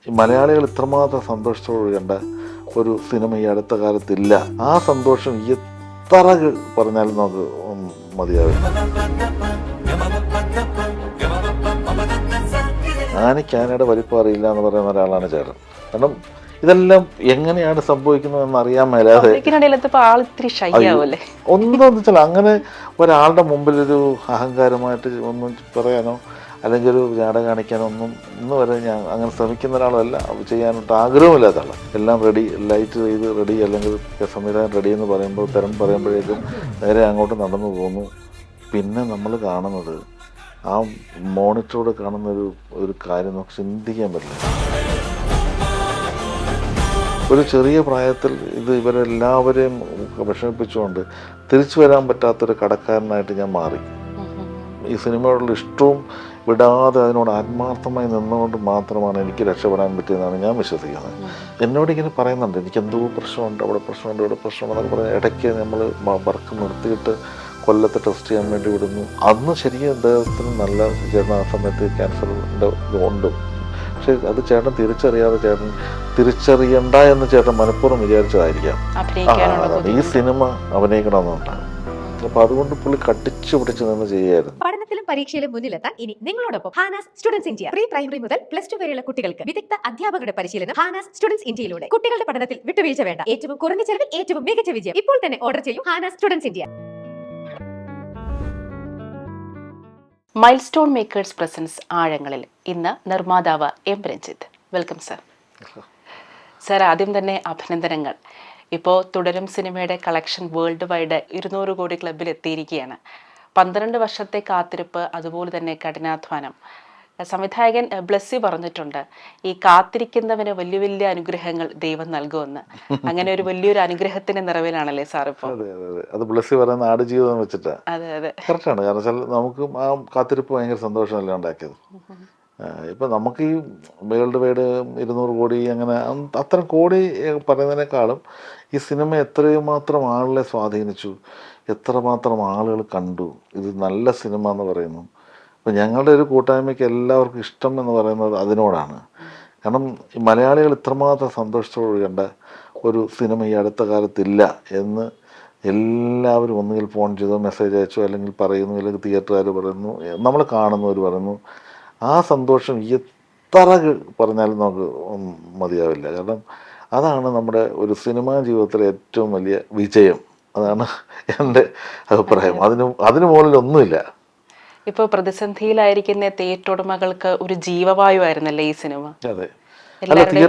ഈ മലയാളികൾ ഇത്രമാത്രം സന്തോഷത്തോട് കണ്ട ഒരു സിനിമ ഈ അടുത്ത കാലത്തില്ല. ആ സന്തോഷം എത്ര പറഞ്ഞാലും നമുക്ക് മതിയാവില്ല. ആനയ്ക്ക് ആനയുടെ വലിപ്പം അറിയില്ല എന്ന് പറയുന്ന ഒരാളാണ് ചേട്ടൻ. കാരണം ഇതെല്ലാം എങ്ങനെയാണ് സംഭവിക്കുന്നതെന്ന് അറിയാൻ മേലാതെ ഒന്നും വെച്ചാൽ അങ്ങനെ ഒരാളുടെ മുമ്പിലൊരു അഹങ്കാരമായിട്ട് ഒന്നും പറയാനോ അല്ലെങ്കിൽ ഒരു ജാട കാണിക്കാനോ ഒന്നും ഇന്ന് വരെ ഞാൻ അങ്ങനെ ശ്രമിക്കുന്ന ഒരാളല്ല. ചെയ്യാനായിട്ട് ആഗ്രഹമില്ലാത്ത ആളാണ്. എല്ലാം റെഡി, ലൈറ്റ് ചെയ്ത് റെഡി, അല്ലെങ്കിൽ സംവിധാനം റെഡി എന്ന് പറയുമ്പോൾ പറയുമ്പോഴേക്കും നേരെ അങ്ങോട്ട് നടന്നു പോകുന്നു. പിന്നെ നമ്മൾ കാണുന്നത് ആ മോണിറ്ററോട് കാണുന്ന ഒരു കാര്യം നമുക്ക് ചിന്തിക്കാൻ പറ്റില്ല. ഒരു ചെറിയ പ്രായത്തിൽ ഇവരെല്ലാവരെയും വിഷമിപ്പിച്ചുകൊണ്ട് തിരിച്ചു വരാൻ പറ്റാത്തൊരു കടക്കാരനായിട്ട് ഞാൻ മാറി. ഈ സിനിമയോടുള്ള ഇഷ്ടവും വിടാതെ അതിനോട് ആത്മാർത്ഥമായി നിന്നുകൊണ്ട് മാത്രമാണ് എനിക്ക് രക്ഷപ്പെടാൻ പറ്റിയതെന്നാണ് ഞാൻ വിശ്വസിക്കുന്നത്. എന്നോട് ഇങ്ങനെ പറയുന്നുണ്ട്, എനിക്ക് എന്തോ പ്രശ്നമുണ്ട്, അവിടെ പ്രശ്നമുണ്ട്, ഇവിടെ പ്രശ്നമുണ്ടെന്നൊക്കെ പറഞ്ഞാൽ ഇടയ്ക്ക് നമ്മൾ വർക്ക് നിർത്തിയിട്ട് കൊല്ലത്ത് ടെസ്റ്റ് ചെയ്യാൻ വേണ്ടി വിടുന്നു. അന്ന് ശരിക്കും അദ്ദേഹത്തിന് നല്ല ചേട്ടൻ ആ സമയത്ത് ക്യാൻസറിൻ്റെ ഉണ്ട്. പക്ഷെ അത് ചേട്ടൻ തിരിച്ചറിയണ്ട എന്ന് ചേട്ടൻ മനഃപൂർവ്വം വിചാരിച്ചതായിരിക്കാം. ഈ സിനിമ അഭിനയിക്കണമെന്നുണ്ടാകും. അപ്പൊ അതുകൊണ്ട് പുള്ളി കട്ടിച്ചു പിടിച്ച് നിന്ന് ചെയ്യായിരുന്നു. പഠനത്തിലും പരീക്ഷയിലും മുന്നിലെത്താൻ ഇനി നിങ്ങളോടൊപ്പം Hana's students India. Pre primary മുതൽ പ്ലസ് ടു വരെയുള്ള കുട്ടികൾക്ക് വിദഗ്ധ അധ്യാപകരുടെ പരിശീലനം ഹാനാസ് സ്റ്റുഡൻസ് ഇന്ത്യയിലൂടെ. കുട്ടികളുടെ പഠനത്തിൽ വിട്ടുവീഴ്ച വേണ്ട, ഏറ്റവും കുറഞ്ഞ ചെലവിൽ ഏറ്റവും മികച്ച വിജയം. ഇപ്പോൾ തന്നെ ഓർഡർ ചെയ്യും ഹാനാസ് students India. Milestone makers presence ആഴങ്ങളിൽ ഇന്ന് നിർമ്മാതാവ് M Ranjith. Welcome sir. Sir, ആദ്യം തന്നെ അഭിനന്ദനങ്ങൾ. ഇപ്പോൾ തുടരും സിനിമയുടെ കളക്ഷൻ വേൾഡ് വൈഡ് 200 കോടി ക്ലബിൽ എത്തിയിരിക്കുകയാണ്. 12 വർഷത്തെ കാത്തിരിപ്പ്, അതുപോലെ തന്നെ കഠിനാധ്വാനം. സംവിധായകൻ ബ്ലസ്സി പറഞ്ഞിട്ടുണ്ട്, ഈ കാത്തിരിക്കുന്നവന് വലിയ വലിയ അനുഗ്രഹങ്ങൾ ദൈവം നൽകുമെന്ന്. അങ്ങനെ ഒരു വലിയൊരു അനുഗ്രഹത്തിന്റെ നിറവിലാണല്ലേ സാർ ഇപ്പോൾ? അത് ബ്ലസ്സി പറയുന്ന ആടുജീവിതം വെച്ചിട്ട്. അതെ അതെ, കറക്റ്റാണ്. കാരണം വെച്ചാൽ നമുക്ക് ആ കാത്തിരിപ്പ് ഭയങ്കര സന്തോഷമല്ല ഉണ്ടാക്കിയത്. ഇപ്പം നമുക്ക് ഈ വേൾഡ് വൈഡ് 200 കോടി അങ്ങനെ അത്തരം കോടി പറയുന്നതിനേക്കാളും ഈ സിനിമ എത്രയും മാത്രം ആളുകളെ സ്വാധീനിച്ചു, എത്രമാത്രം ആളുകൾ കണ്ടു, ഇത് നല്ല സിനിമ എന്ന് പറയുന്നു. അപ്പം ഞങ്ങളുടെ ഒരു കൂട്ടായ്മയ്ക്ക് എല്ലാവർക്കും ഇഷ്ടം എന്ന് പറയുന്നത് അതിനോടാണ്. കാരണം ഈ മലയാളികൾ ഇത്രമാത്രം സന്തോഷത്തോട് കണ്ട ഒരു സിനിമ ഈ അടുത്ത കാലത്തില്ല എന്ന് എല്ലാവരും ഒന്നുകിൽ ഫോൺ ചെയ്തോ മെസ്സേജ് അയച്ചോ അല്ലെങ്കിൽ പറയുന്നു, അല്ലെങ്കിൽ തിയേറ്ററുകാർ പറയുന്നു, നമ്മൾ കാണുന്നവർ പറയുന്നു. ആ സന്തോഷം എത്ര പറഞ്ഞാലും നമുക്ക് മതിയാവില്ല. കാരണം അതാണ് നമ്മുടെ ഒരു സിനിമാ ജീവിതത്തിലെ ഏറ്റവും വലിയ വിജയം. അതാണ് എൻ്റെ അഭിപ്രായം. അതിന് മുകളിലൊന്നുമില്ല. ഇപ്പോൾ പ്രതിസന്ധിയിലായിരിക്കുന്ന തിയേറ്റർ ഉടമകൾക്ക് ഒരു ജീവവായു ആയിരുന്നല്ലേ ഈ സിനിമ? അതെ,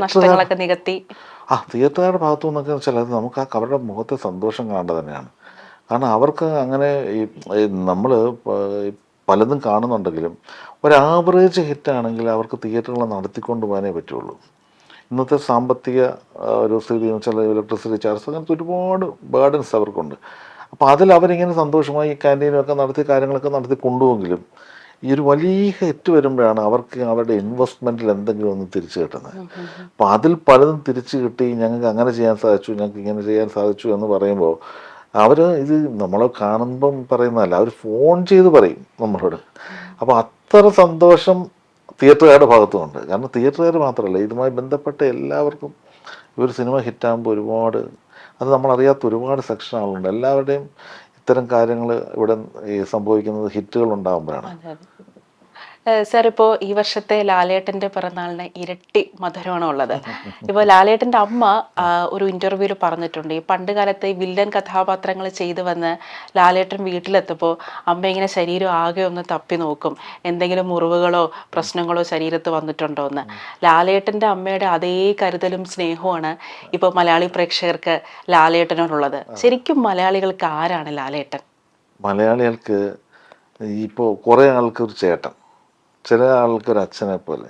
നഷ്ടങ്ങളൊക്കെ നികത്തി. തിയേറ്ററുകാരുടെ ഭാഗത്തു നിന്നൊക്കെ വെച്ചാൽ അത് നമുക്ക് ആ അവരുടെ മുഖത്തെ സന്തോഷം കാണേണ്ടത് തന്നെയാണ്. കാരണം അവർക്ക് അങ്ങനെ ഈ നമ്മൾ പലതും കാണുന്നുണ്ടെങ്കിലും ഒരു ആവറേജ് ഹിറ്റാണെങ്കിൽ അവർക്ക് തിയേറ്ററുകൾ നടത്തിക്കൊണ്ട് പോകാനേ പറ്റുള്ളൂ. ഇന്നത്തെ സാമ്പത്തിക ഒരു സ്ഥിതി എന്ന് വെച്ചാൽ ഇലക്ട്രിസിറ്റി ചാർജ്, അങ്ങനത്തെ ഒരുപാട് ബേർഡൻസ് അവർക്കുണ്ട്. അപ്പോൾ അതിൽ അവരിങ്ങനെ സന്തോഷമായി ക്യാൻറ്റീനൊക്കെ നടത്തി കാര്യങ്ങളൊക്കെ നടത്തി കൊണ്ടുപോകുമെങ്കിലും ഈ ഒരു വലിയ ഹിറ്റ് വരുമ്പോഴാണ് അവർക്ക് അവരുടെ ഇൻവെസ്റ്റ്മെൻറ്റിൽ എന്തെങ്കിലും ഒന്ന് തിരിച്ചു കിട്ടുന്നത്. അപ്പോൾ അതിൽ പലതും തിരിച്ചു കിട്ടി, ഞങ്ങൾക്ക് അങ്ങനെ ചെയ്യാൻ സാധിച്ചു, ഞങ്ങൾക്ക് ഇങ്ങനെ ചെയ്യാൻ സാധിച്ചു എന്ന് പറയുമ്പോൾ അവർ ഇത് നമ്മളെ കാണുമ്പം പറയുന്നതല്ല, അവർ ഫോൺ ചെയ്ത് പറയും നമ്മളോട്. അപ്പോൾ അത്ര സന്തോഷം തിയേറ്ററുകാരുടെ ഭാഗത്തുമുണ്ട്. കാരണം തിയേറ്ററുകാർ മാത്രമല്ല, ഇതുമായി ബന്ധപ്പെട്ട എല്ലാവർക്കും ഒരു സിനിമ ഹിറ്റാകുമ്പോൾ ഒരുപാട് അത് നമ്മളറിയാത്ത ഒരുപാട് സെക്ഷൻ ആളുണ്ട്. എല്ലാവരുടെയും ഇത്തരം കാര്യങ്ങൾ ഇവിടെ ഈ സംഭവിക്കുന്നത് ഹിറ്റുകൾ ഉണ്ടാകുമ്പോഴാണ്. സാർ, ഇപ്പോൾ ഈ വർഷത്തെ ലാലേട്ടൻ്റെ പിറന്നാളിന് ഇരട്ടി മധുരമാണ് ഉള്ളത്. ഇപ്പോൾ ലാലേട്ടൻ്റെ അമ്മ ഒരു ഇൻ്റർവ്യൂവിൽ പറഞ്ഞിട്ടുണ്ട്, ഈ പണ്ട് കാലത്തെ വില്ലൻ കഥാപാത്രങ്ങൾ ചെയ്തു വന്ന് ലാലേട്ടൻ വീട്ടിലെത്തുമ്പോൾ അമ്മ ഇങ്ങനെ ശരീരം ആകെ ഒന്ന് തപ്പി നോക്കും, എന്തെങ്കിലും മുറിവുകളോ പ്രശ്നങ്ങളോ ശരീരത്ത് വന്നിട്ടുണ്ടോ എന്ന്. ലാലേട്ടൻ്റെ അമ്മയുടെ അതേ കരുതലും സ്നേഹവുമാണ് ഇപ്പോൾ മലയാളി പ്രേക്ഷകർക്ക് ലാലേട്ടനോടുള്ളത്. ശരിക്കും മലയാളികൾക്ക് ആരാണ് ലാലേട്ടൻ? മലയാളികൾക്ക് ഇപ്പോൾ കുറേ ആൾക്കൊരു ചേട്ടൻ, ചില ആൾക്കൊരു അച്ഛനെ പോലെ,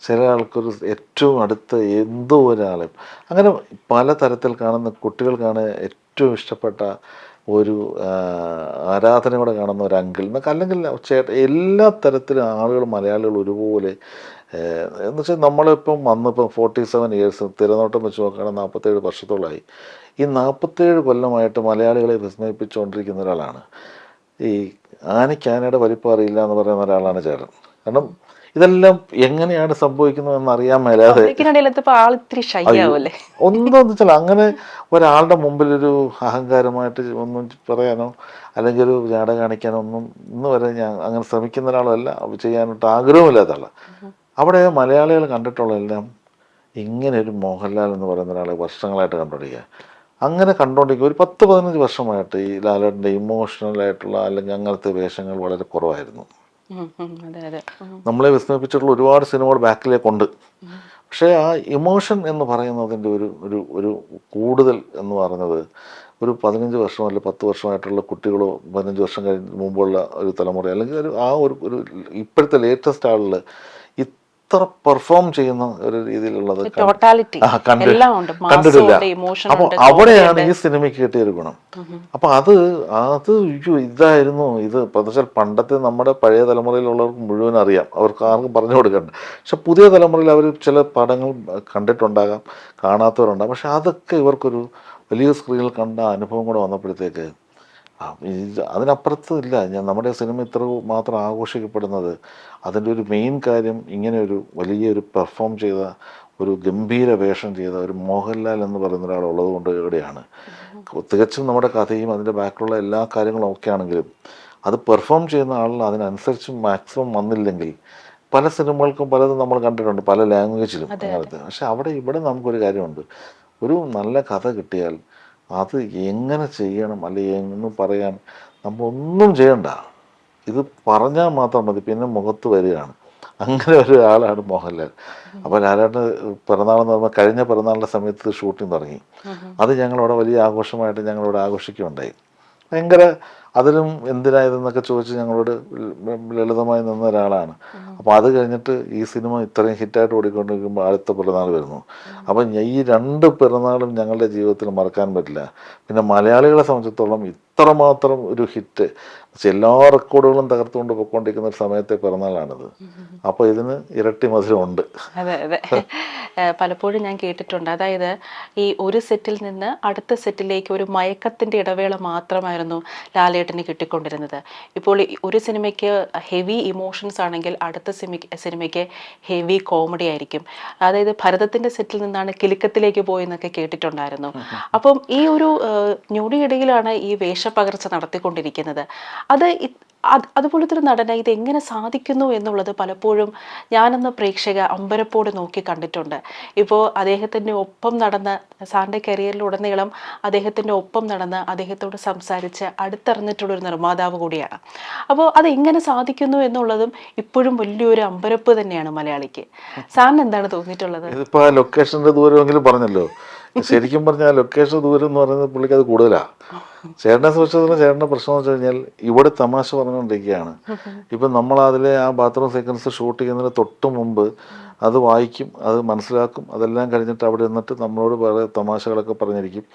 ചില ആൾക്കൊരു ഏറ്റവും അടുത്ത എന്തോ ഒരാളെ, അങ്ങനെ പല തരത്തിൽ കാണുന്ന കുട്ടികൾക്കാണ് ഏറ്റവും ഇഷ്ടപ്പെട്ട ഒരു ആരാധനയോടെ കാണുന്ന ഒരു അങ്കിൾ എന്നൊക്കെ, അല്ലെങ്കിൽ എല്ലാ തരത്തിലും ആളുകൾ മലയാളികൾ ഒരുപോലെ. എന്ന് വെച്ചാൽ നമ്മളിപ്പം വന്നിപ്പം 47 ഇയേഴ്സ് തിരനോട്ടം വെച്ച് നോക്കുകയാണെങ്കിൽ 47 വർഷത്തോളമായി. ഈ 47 കൊല്ലമായിട്ട് മലയാളികളെ വിസ്മയിപ്പിച്ചുകൊണ്ടിരിക്കുന്ന ഒരാളാണ്. ഈ ആനയ്ക്ക് ആനയുടെ വലിപ്പം അറിയില്ല എന്ന് പറയുന്ന ഒരാളാണ് ചേട്ടൻ. കാരണം ഇതെല്ലാം എങ്ങനെയാണ് സംഭവിക്കുന്നതെന്ന് അറിയാൻ മേലാതെ പബ്ലിക്കിനിടയിലെത്തിയപ്പോ ആളിത്തിരി ഷൈ ആവുമല്ലേ? ഒന്നും വെച്ചാൽ അങ്ങനെ ഒരാളുടെ മുമ്പിൽ ഒരു അഹങ്കാരമായിട്ട് ഒന്നും പറയാനോ അല്ലെങ്കിൽ ഒരു ജാട കാണിക്കാനോ ഒന്നും ഇന്ന് വരെ ഞാൻ അങ്ങനെ ശ്രമിക്കുന്ന ഒരാളല്ല, ചെയ്യാനായിട്ട് ആഗ്രഹമില്ലാത്ത ആളാണ്. അവിടെ മലയാളികൾ കണ്ടിട്ടുള്ളതെല്ലാം ഇങ്ങനെ ഒരു മോഹൻലാൽ എന്ന് പറയുന്ന ഒരാളെ വർഷങ്ങളായിട്ട് കണ്ടുപിടിക്കുക. അങ്ങനെ കണ്ടുകൊണ്ടിരിക്കുക ഒരു 10-15 വർഷമായിട്ട് ഈ ലാലേട്ടൻ്റെ ഇമോഷണലായിട്ടുള്ള അല്ലെങ്കിൽ അങ്ങനത്തെ വേഷങ്ങൾ വളരെ കുറവായിരുന്നു. അതെ അതെ. നമ്മളെ വിസ്മയിപ്പിച്ചിട്ടുള്ള ഒരുപാട് സിനിമകൾ ബാക്കിലേക്കുണ്ട്. പക്ഷേ ആ ഇമോഷൻ എന്ന് പറയുന്നതിൻ്റെ ഒരു ഒരു ഒരു കൂടുതൽ എന്ന് പറയുന്നത് ഒരു 15 വർഷം അല്ലെങ്കിൽ 10 വർഷമായിട്ടുള്ള കുട്ടികളോ 15 വർഷം കഴിഞ്ഞ് മുമ്പുള്ള ഒരു തലമുറ അല്ലെങ്കിൽ ആ ഒരു ഇപ്പോഴത്തെ ലേറ്റസ്റ്റ് ആളിൽ ഇത്ര പെർഫോം ചെയ്യുന്ന ഒരു രീതിയിലുള്ളത് ടോട്ടാലിറ്റി എല്ലാം ഉണ്ട്, കണ്ടിട്ടില്ല. മാസമുണ്ട്, ഇമോഷൻ അപ്പോൾ ഉണ്ട്, അവിടെയാണ് ഈ സിനിമയ്ക്ക് കിട്ടിയൊരു ഗുണം. അപ്പോൾ അത് ഇതായിരുന്നു ഇത്. വെച്ചാൽ പണ്ടത്തെ നമ്മുടെ പഴയ തലമുറയിലുള്ളവർക്ക് മുഴുവൻ അറിയാം, അവർക്ക് ആർക്കും പറഞ്ഞു കൊടുക്കണ്ട. പക്ഷെ പുതിയ തലമുറയിൽ അവർ ചില പടങ്ങൾ കണ്ടിട്ടുണ്ടാകാം, കാണാത്തവരുണ്ടാകാം. പക്ഷെ അതൊക്കെ ഇവർക്കൊരു വലിയ സ്ക്രീനിൽ കണ്ട അനുഭവം കൂടെ വന്നപ്പോഴത്തേക്ക് അതിനപ്പുറത്ത് ഇല്ല. നമ്മുടെ സിനിമ ഇത്ര മാത്രം ആഘോഷിക്കപ്പെടുന്നത് അതിൻ്റെ ഒരു മെയിൻ കാര്യം ഇങ്ങനെ ഒരു വലിയൊരു പെർഫോം ചെയ്ത ഒരു ഗംഭീര വേഷം ചെയ്ത ഒരു മോഹൻലാൽ എന്ന് പറയുന്ന ഒരാളുള്ളത് കൊണ്ട് ഇവിടെയാണ്. തികച്ചും നമ്മുടെ കഥയും അതിൻ്റെ ബാക്കിലുള്ള എല്ലാ കാര്യങ്ങളും ഒക്കെ ആണെങ്കിലും അത് പെർഫോം ചെയ്യുന്ന ആളിൽ അതിനനുസരിച്ച് മാക്സിമം വന്നില്ലെങ്കിൽ പല സിനിമകൾക്കും പലതും നമ്മൾ കണ്ടിട്ടുണ്ട്, പല ലാംഗ്വേജിലും അങ്ങനത്തെ. പക്ഷെ ഇവിടെ നമുക്കൊരു കാര്യമുണ്ട്, ഒരു നല്ല കഥ കിട്ടിയാൽ അത് എങ്ങനെ ചെയ്യണം അല്ലെങ്കിൽ എന്ന് പറയാൻ നമ്മളൊന്നും ചെയ്യണ്ട, ഇത് പറഞ്ഞാൽ മാത്രം മതി, പിന്നെ മുഖത്ത് വരികയാണ്. അങ്ങനെ ഒരു ആളാണ് മോഹൻലാൽ. അപ്പോൾ ലാലേട്ടന് പിറന്നാളെന്ന് പറയുമ്പോൾ കഴിഞ്ഞ പിറന്നാളിൻ്റെ സമയത്ത് ഷൂട്ടിംഗ് തുടങ്ങി. അത് ഞങ്ങളവിടെ വലിയ ആഘോഷമായിട്ട് ഞങ്ങളിവിടെ ആഘോഷിക്കുകയുണ്ടായി. ഭയങ്കര അതിലും എന്തിനായതെന്നൊക്കെ ചോദിച്ച് ഞങ്ങളോട് ലളിതമായി നിന്ന ഒരാളാണ്. അപ്പോൾ അത് കഴിഞ്ഞിട്ട് ഈ സിനിമ ഇത്രയും ഹിറ്റായിട്ട് ഓടിക്കൊണ്ടിരിക്കുമ്പോൾ അടുത്ത പിറന്നാൾ വരുന്നു. അപ്പം ഈ 2 പിറന്നാളും ഞങ്ങളുടെ ജീവിതത്തിൽ മറക്കാൻ പറ്റില്ല. പിന്നെ മലയാളികളെ സംബന്ധിച്ചിടത്തോളം ഇത്രമാത്രം ഒരു ഹിറ്റ്, എല്ലാ റെക്കോർഡുകളും തകർത്തുകൊണ്ട് പോയിക്കൊണ്ടിരിക്കുന്ന ഒരു സമയത്തെ പിറന്നാളാണിത്. അപ്പോൾ ഇതിന് ഇരട്ടി മധുരമുണ്ട്. അതെ അതെ. പലപ്പോഴും ഞാൻ കേട്ടിട്ടുണ്ട്, അതായത് ഈ ഒരു സെറ്റിൽ നിന്ന് അടുത്ത സെറ്റിലേക്ക് ഒരു മയക്കത്തിൻ്റെ ഇടവേള മാത്രമായിരുന്നു ലാലേട്ടന് കിട്ടിക്കൊണ്ടിരുന്നത്. ഇപ്പോൾ ഒരു സിനിമയ്ക്ക് ഹെവി ഇമോഷൻസ് ആണെങ്കിൽ അടുത്ത സിനിമയ്ക്ക് ഹെവി കോമഡി ആയിരിക്കും. അതായത് ഭരതത്തിൻ്റെ സെറ്റിൽ നിന്നാണ് കിലുക്കത്തിലേക്ക് പോയെന്നൊക്കെ കേട്ടിട്ടുണ്ടായിരുന്നു. അപ്പം ഈ ഒരു ഞൊടിയിടയിലാണ് ഈ വേഷപ്പകർച്ച നടത്തിക്കൊണ്ടിരിക്കുന്നത്. അതുപോലത്തെ ഒരു നടന ഇത് എങ്ങനെ സാധിക്കുന്നു എന്നുള്ളത് പലപ്പോഴും ഞാനെന്ന പ്രേക്ഷക അമ്പരപ്പോട് നോക്കി കണ്ടിട്ടുണ്ട്. ഇപ്പോൾ അദ്ദേഹത്തിൻ്റെ ഒപ്പം നടന്ന സാറിൻ്റെ കരിയറിലുടനീളം അദ്ദേഹത്തിൻ്റെ ഒപ്പം നടന്ന് അദ്ദേഹത്തോട് സംസാരിച്ച് അടുത്തറിഞ്ഞിട്ടുള്ളൊരു നിർമ്മാതാവ് കൂടിയാണ്. അപ്പോൾ അതെങ്ങനെ സാധിക്കുന്നു എന്നുള്ളതും ഇപ്പോഴും വലിയൊരു അമ്പരപ്പ് തന്നെയാണ് മലയാളിക്ക്. സാറിന് എന്താണ് തോന്നിയിട്ടുള്ളത്? ഇതിപ്പോൾ ആ ലൊക്കേഷൻ്റെ ദൂരമെങ്കിലും പറഞ്ഞല്ലോ. ശരിക്കും പറഞ്ഞാൽ ലൊക്കേഷൻ ദൂരം എന്ന് പറയുന്നത് പുള്ളിക്ക് അത് കൂടുതലാണ്. ചേട്ടനെ സംബന്ധിച്ചിടത്തോളം ചേട്ടൻ്റെ പ്രശ്നം എന്ന് വെച്ച് കഴിഞ്ഞാൽ ഇവിടെ തമാശ പറഞ്ഞുകൊണ്ടിരിക്കുകയാണ്. ഇപ്പം നമ്മൾ അതിലെ ആ ബാത്റൂം സീക്വൻസ് ഷൂട്ട് ചെയ്യുന്നതിന് തൊട്ട് മുമ്പ് അത് വായിക്കും, അത് മനസ്സിലാക്കും. അതെല്ലാം കഴിഞ്ഞിട്ട് അവിടെ നിന്നിട്ട് നമ്മളോട് വേറെ തമാശകളൊക്കെ പറഞ്ഞിരിക്കും.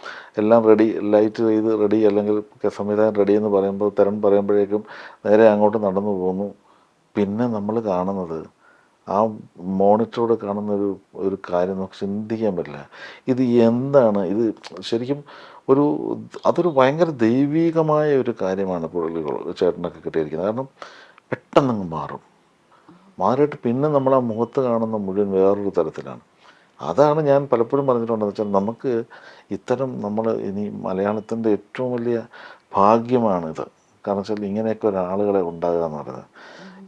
എല്ലാം റെഡി, ലൈറ്റ് ചെയ്ത് റെഡി അല്ലെങ്കിൽ സംവിധാനം റെഡി എന്ന് പറയുമ്പോൾ പറയുമ്പോഴേക്കും നേരെ അങ്ങോട്ട് നടന്നു പോകുന്നു. പിന്നെ നമ്മൾ കാണുന്നത് ആ മോണിറ്ററോട് കാണുന്ന ഒരു കാര്യം നമുക്ക് ചിന്തിക്കാൻ പറ്റില്ല. ഇത് എന്താണ് ഇത്? ശരിക്കും അതൊരു ഭയങ്കര ദൈവീകമായ ഒരു കാര്യമാണ് ചേട്ടനൊക്കെ കിട്ടിയിരിക്കുന്നത്. കാരണം പെട്ടെന്നങ്ങ് മാറിയിട്ട് പിന്നെ നമ്മൾ ആ മുഖത്ത് കാണുന്ന മുഴുവൻ വേറൊരു തരത്തിലാണ്. അതാണ് ഞാൻ പലപ്പോഴും പറഞ്ഞിട്ടുണ്ടെന്ന് വെച്ചാൽ നമുക്ക് നമ്മൾ ഇനി മലയാളത്തിൻ്റെ ഏറ്റവും വലിയ ഭാഗ്യമാണിത്. കാരണം വെച്ചാൽ ഇങ്ങനെയൊക്കെ ഒരാളുകളെ ഉണ്ടാകുക എന്ന് പറയുന്നത്.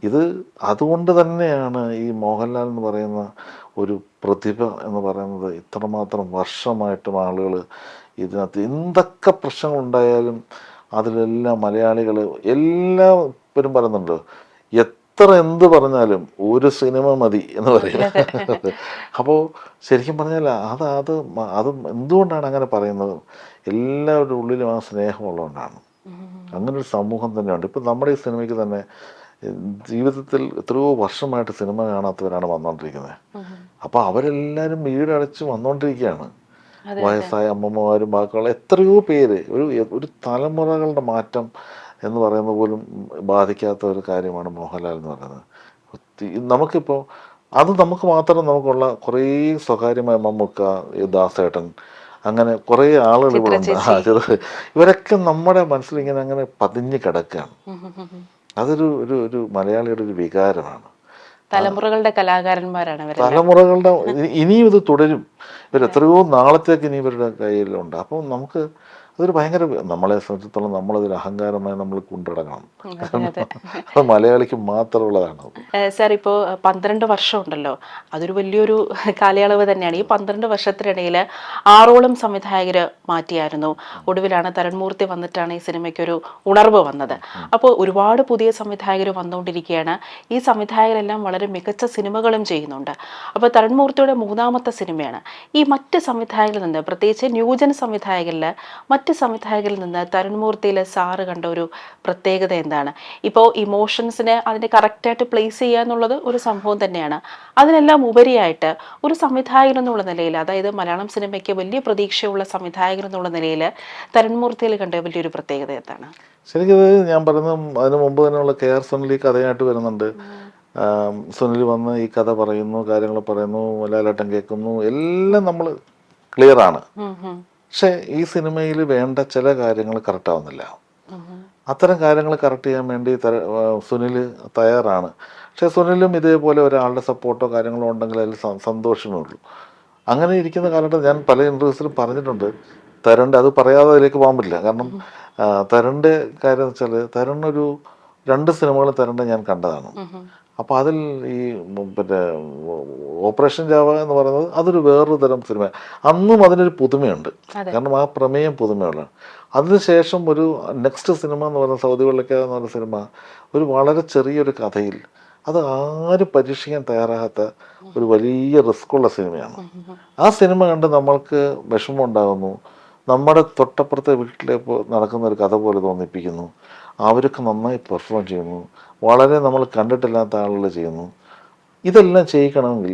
ഇത് അതുകൊണ്ട് തന്നെയാണ് ഈ മോഹൻലാൽ എന്ന് പറയുന്ന ഒരു പ്രതിഭ എന്ന് പറയുന്നത് ഇത്രമാത്രം വർഷമായിട്ടും ആളുകൾ ഇതിനകത്ത് എന്തൊക്കെ പ്രശ്നങ്ങളുണ്ടായാലും അതിലെല്ലാം മലയാളികൾ എല്ലാവരും പറയുന്നുണ്ട്, എത്ര എന്ത് പറഞ്ഞാലും ഒരു സിനിമ മതി എന്ന് പറയും. അപ്പോൾ ശരിക്കും പറഞ്ഞാൽ അത് എന്തുകൊണ്ടാണ് അങ്ങനെ പറയുന്നത്? എല്ലാവരുടെ ഉള്ളിലും ആ സ്നേഹമുള്ളതുകൊണ്ടാണ്. അങ്ങനൊരു സമൂഹം തന്നെയുണ്ട്. ഇപ്പം നമ്മുടെ ഈ സിനിമയ്ക്ക് തന്നെ ജീവിതത്തിൽ എത്രയോ വർഷമായിട്ട് സിനിമ കാണാത്തവരാണ് വന്നുകൊണ്ടിരിക്കുന്നത്. അപ്പോൾ അവരെല്ലാവരും വീടടച്ച് വന്നുകൊണ്ടിരിക്കുകയാണ്. വയസ്സായ അമ്മമ്മമാരും ബാക്കിയുള്ള എത്രയോ പേര്. ഒരു തലമുറകളുടെ മാറ്റം എന്ന് പറയുന്നത് പോലും ബാധിക്കാത്ത ഒരു കാര്യമാണ് മോഹൻലാൽ എന്ന് പറയുന്നത്. നമുക്കിപ്പോൾ നമുക്ക് മാത്രം നമുക്കുള്ള കുറേ സ്വകാര്യമായ മമ്മൂക്ക, ദാസേട്ടൻ, അങ്ങനെ കുറേ ആളുകൾ ഇവിടെ ഉണ്ട്. ഇവരൊക്കെ നമ്മുടെ മനസ്സിൽ ഇങ്ങനെ അങ്ങനെ പതിഞ്ഞ് കിടക്കുകയാണ്. അതൊരു ഒരു മലയാളിയുടെ ഒരു വികാരമാണ്. തലമുറകളുടെ കലാകാരന്മാരാണ് അവർ. തലമുറകളുടെ ഇനിയും ഇത് തുടരും. ഇവർ എത്രയോ നാളത്തേക്ക് ഇനി ഇവരുടെ കയ്യിലുണ്ട്. അപ്പം നമുക്ക് അതൊരു ഭയങ്കര, നമ്മളെ സംബന്ധിച്ചിടത്തോളം നമ്മളതൊരു അഹങ്കാരമായി നമ്മൾ കൊണ്ടുനടക്കണം. അത് മലയാളിക്ക് മാത്രമുള്ളതാണ്. സാർ ഇപ്പോൾ 12 വർഷം ഉണ്ടല്ലോ, അതൊരു വലിയൊരു കാലയളവ് തന്നെയാണ്. ഈ 12 വർഷത്തിനിടയിൽ 6ഓളം സംവിധായകർ മാറ്റിയായിരുന്നു. ഒടുവിലാണ് തരൺമൂർത്തി വന്നിട്ടാണ് ഈ സിനിമയ്ക്കൊരു ഉണർവ് വന്നത്. അപ്പോൾ ഒരുപാട് പുതിയ സംവിധായകർ വന്നുകൊണ്ടിരിക്കുകയാണ്. ഈ സംവിധായകരെല്ലാം വളരെ മികച്ച സിനിമകളും ചെയ്യുന്നുണ്ട്. അപ്പോൾ തരൺമൂർത്തിയുടെ 3ാമത്തെ സിനിമയാണ്. ഈ മറ്റ് സംവിധായകരിൽ നിന്ന്, പ്രത്യേകിച്ച് ന്യൂജൻ സംവിധായകരിൽ മറ്റ് സംവിധായകരിൽ നിന്ന് തരൺമൂർത്തിയിൽ സാറ് കണ്ട ഒരു പ്രത്യേകത എന്താണ്? ഇപ്പോൾ ഇമോഷൻസിനെ അതിനെ കറക്റ്റായിട്ട് പ്ലേസ് ചെയ്യുക എന്നുള്ളത് ഒരു സംഭവം തന്നെയാണ്. അതിനെല്ലാം ഉപരിയായിട്ട് ഒരു സംവിധായകൻ എന്നുള്ള നിലയിൽ, അതായത് മലയാളം സിനിമയ്ക്ക് വലിയ പ്രതീക്ഷയുള്ള സംവിധായകൻ എന്നുള്ള നിലയിൽ തരൺമൂർത്തിയിൽ കണ്ട വലിയൊരു പ്രത്യേകത എന്താണ്? ശരിക്കും ഞാൻ പറയുന്നത്, അതിന് മുമ്പ് തന്നെയുള്ള KR സുനിൽ ഈ കഥയായിട്ട് വരുന്നുണ്ട്. സുനിൽ വന്ന് ഈ കഥ പറയുന്നു, കാര്യങ്ങൾ പറയുന്നു, ലാലേട്ടൻ കേൾക്കുന്നു, എല്ലാം നമ്മൾ ക്ലിയറാണ്. പക്ഷെ ഈ സിനിമയിൽ വേണ്ട ചില കാര്യങ്ങൾ കറക്റ്റാവുന്നില്ല. അത്തരം കാര്യങ്ങൾ കറക്റ്റ് ചെയ്യാൻ വേണ്ടി സുനിൽ തയ്യാറാണ്. പക്ഷെ സുനിലും ഇതേപോലെ ഒരാളുടെ സപ്പോർട്ടോ കാര്യങ്ങളോ ഉണ്ടെങ്കിൽ അതിൽ സന്തോഷമേ ഉള്ളൂ. അങ്ങനെ ഇരിക്കുന്ന കാലഘട്ടം ഞാൻ പല ഇൻ്റർവ്യൂസിലും പറഞ്ഞിട്ടുണ്ട്. തരൻ്റെ അത് പറയാതെ അതിലേക്ക് പോകാൻ പറ്റില്ല. കാരണം തരൻ്റെ കാര്യം എന്ന് വെച്ചാൽ, തരനൊരു 2 സിനിമകൾ തരൻ്റെ ഞാൻ കണ്ടതാണ്. അപ്പോൾ അതിൽ ഈ പിന്നെ ഓപ്പറേഷൻ ജാവ എന്ന് പറയുന്നത് അതൊരു വേറൊരു തരം സിനിമ. അന്നും അതിനൊരു പുതുമയുണ്ട്. കാരണം ആ പ്രമേയം പുതുമയുള്ളതാണ്. അതിനുശേഷം ഒരു നെക്സ്റ്റ് സിനിമ എന്ന് പറയുന്നത് സൗദി വെള്ളക്ക എന്ന് പറയുന്ന സിനിമ ഒരു വളരെ ചെറിയൊരു കഥയിൽ, അത് ആരും പരീക്ഷിക്കാൻ തയ്യാറാകാത്ത ഒരു വലിയ റിസ്ക്കുള്ള സിനിമയാണ്. ആ സിനിമ കണ്ട് നമ്മൾക്ക് വിഷമം ഉണ്ടാകുന്നു. നമ്മുടെ തൊട്ടപ്പുറത്തെ വീട്ടിലെ നടക്കുന്ന ഒരു കഥ പോലെ തോന്നിപ്പിക്കുന്നു. അവരൊക്കെ നന്നായി പെർഫോം ചെയ്യുന്നു. വളരെ നമ്മൾ കണ്ടിട്ടില്ലാത്ത ആളുകൾ ചെയ്യുന്നു. ഇതെല്ലാം ചെയ്യിക്കണമെങ്കിൽ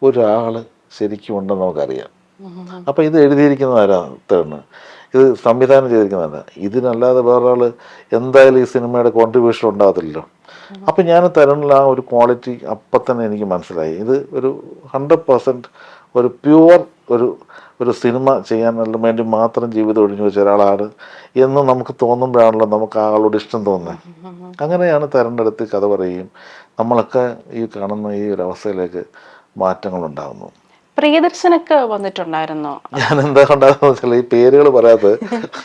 ഒരാൾ ശരിക്കും ഉണ്ടെന്ന് നമുക്കറിയാം. അപ്പം ഇത് എഴുതിയിരിക്കുന്നത് ആരാണ്? ഇത് സംവിധാനം ചെയ്തിരിക്കുന്നതല്ല. ഇതിനല്ലാതെ വേറൊരാൾ എന്തായാലും ഈ സിനിമയുടെ കോൺട്രിബ്യൂഷൻ ഉണ്ടാകത്തില്ലല്ലോ. അപ്പം ഞാൻ തരുന്നില്ല ആ ഒരു ക്വാളിറ്റി അപ്പം തന്നെ എനിക്ക് മനസ്സിലായി. ഇത് ഒരു 100% ഒരു പ്യുവർ ഒരു സിനിമ ചെയ്യാൻ വേണ്ടി മാത്രം ജീവിതം ഒഴിഞ്ഞു വെച്ച ഒരാളാണ് എന്ന് നമുക്ക് തോന്നുമ്പോഴാണല്ലോ നമുക്ക് ആ ആളോട് ഇഷ്ടം തോന്നുന്നത്. അങ്ങനെയാണ് തരൻ്റെ അടുത്ത് കഥ പറയുകയും നമ്മളൊക്കെ ഈ കാണുന്ന ഈ ഒരു അവസ്ഥയിലേക്ക് മാറ്റങ്ങൾ ഉണ്ടാകുന്നു. പ്രിയദർശനൊക്കെ വന്നിട്ടുണ്ടായിരുന്നോ? ഞാൻ എന്താ ഉണ്ടാകുന്ന വെച്ചാൽ ഈ പേരുകൾ പറയാത്തത്,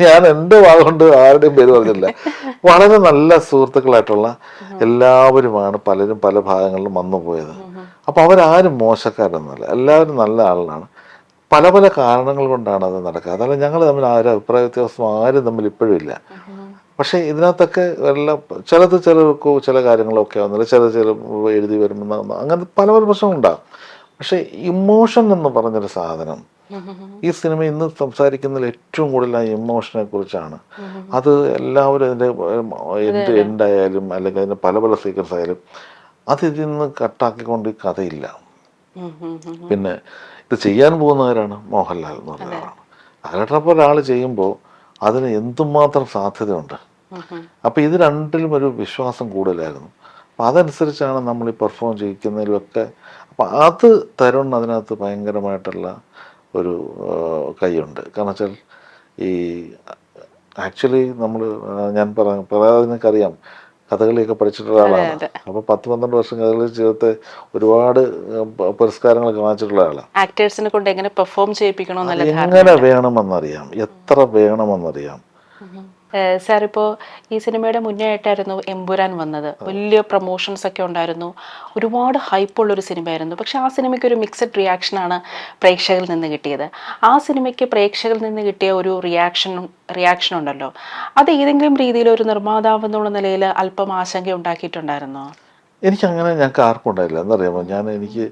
ഞാൻ എൻ്റെ ഭാഗം ആരുടെയും പേര് പറഞ്ഞില്ല. വളരെ നല്ല സുഹൃത്തുക്കളായിട്ടുള്ള എല്ലാവരുമാണ് പലരും പല ഭാഗങ്ങളിലും വന്നു പോയത്. അപ്പോൾ അവരാരും മോശക്കാരൊന്നുമല്ല, എല്ലാവരും നല്ല ആളാണ്. പല പല കാരണങ്ങൾ കൊണ്ടാണ് അത് നടക്കുക. അതല്ല ഞങ്ങൾ തമ്മിൽ ആരും അഭിപ്രായ വ്യത്യാസം ആരും തമ്മിൽ ഇപ്പോഴും ഇല്ല. പക്ഷേ ഇതിനകത്തൊക്കെ എല്ലാം ചിലർക്ക് ചില കാര്യങ്ങളൊക്കെ ആവുന്നില്ല, ചില എഴുതി വരുമ്പോൾ അങ്ങനെ പല പല പ്രശ്നങ്ങളുണ്ടാകും. പക്ഷേ ഇമോഷൻ എന്ന് പറഞ്ഞൊരു സാധനം ഈ സിനിമ ഇന്ന് സംസാരിക്കുന്നതിൽ ഏറ്റവും കൂടുതൽ ആ ഇമോഷനെ കുറിച്ചാണ്. അത് എല്ലാവരും അതിൻ്റെ എൻഡായാലും അല്ലെങ്കിൽ അതിൻ്റെ പല പല സീക്വൻസ് ആയാലും അത് ഇതിൽ നിന്ന് കട്ടാക്കിക്കൊണ്ട് ഈ കഥയില്ല. പിന്നെ ഇത് ചെയ്യാൻ പോകുന്നവരാണ് മോഹൻലാൽ എന്ന് പറഞ്ഞ ആളാണ്. ലാലേട്ടനെ ഒരാൾ ചെയ്യുമ്പോൾ അതിന് എന്തുമാത്രം സാധ്യതയുണ്ട്. അപ്പം ഇത് രണ്ടിലും ഒരു വിശ്വാസം കൂടുതലായിരുന്നു. അപ്പം അതനുസരിച്ചാണ് നമ്മൾ ഈ പെർഫോം ചെയ്യിക്കുന്നതിലൊക്കെ. അപ്പം അത് തരുൺ അതിനകത്ത് ഭയങ്കരമായിട്ടുള്ള ഒരു കൈയുണ്ട്. കാരണം വെച്ചാൽ ഈ ആക്ച്വലി ഞാൻ പറയാതെ നിങ്ങൾക്കറിയാം, കഥകളിയൊക്കെ പഠിച്ചിട്ടുള്ള ആളാണ്. അപ്പോൾ 10-12 വർഷം കഥകളി ജീവിതത്തെ ഒരുപാട് പുരസ്കാരങ്ങളൊക്കെ വാങ്ങിച്ചിട്ടുള്ള ആളാണ്. ആക്ടേഴ്സിനെ കൊണ്ട് എങ്ങനെ പെർഫോം ചെയ്യിപ്പിക്കണം, എങ്ങനെ വേണമെന്നറിയാം, എത്ര വേണമെന്നറിയാം. സാർ ഇപ്പോൾ ഈ സിനിമയുടെ മുന്നേ ആയിട്ടായിരുന്നു എമ്പുരാൻ വന്നത്. വലിയ പ്രൊമോഷൻസ് ഒക്കെ ഉണ്ടായിരുന്നു, ഒരുപാട് ഹൈപ്പുള്ളൊരു സിനിമയായിരുന്നു. പക്ഷെ ആ സിനിമയ്ക്ക് ഒരു മിക്സഡ് റിയാക്ഷനാണ് പ്രേക്ഷകരിൽ നിന്ന് കിട്ടിയത്. ആ സിനിമയ്ക്ക് പ്രേക്ഷകരിൽ നിന്ന് കിട്ടിയ ഒരു റിയാക്ഷൻ ഉണ്ടല്ലോ, അത് ഏതെങ്കിലും രീതിയിൽ ഒരു നിർമ്മാതാവ് എന്നുള്ള നിലയിൽ അല്പം ആശങ്ക ഉണ്ടാക്കിയിട്ടുണ്ടായിരുന്നോ? എനിക്കങ്ങനെ ഞങ്ങൾക്ക് ആർക്കും ഉണ്ടായില്ല. എന്നറിയാമോ, എനിക്ക്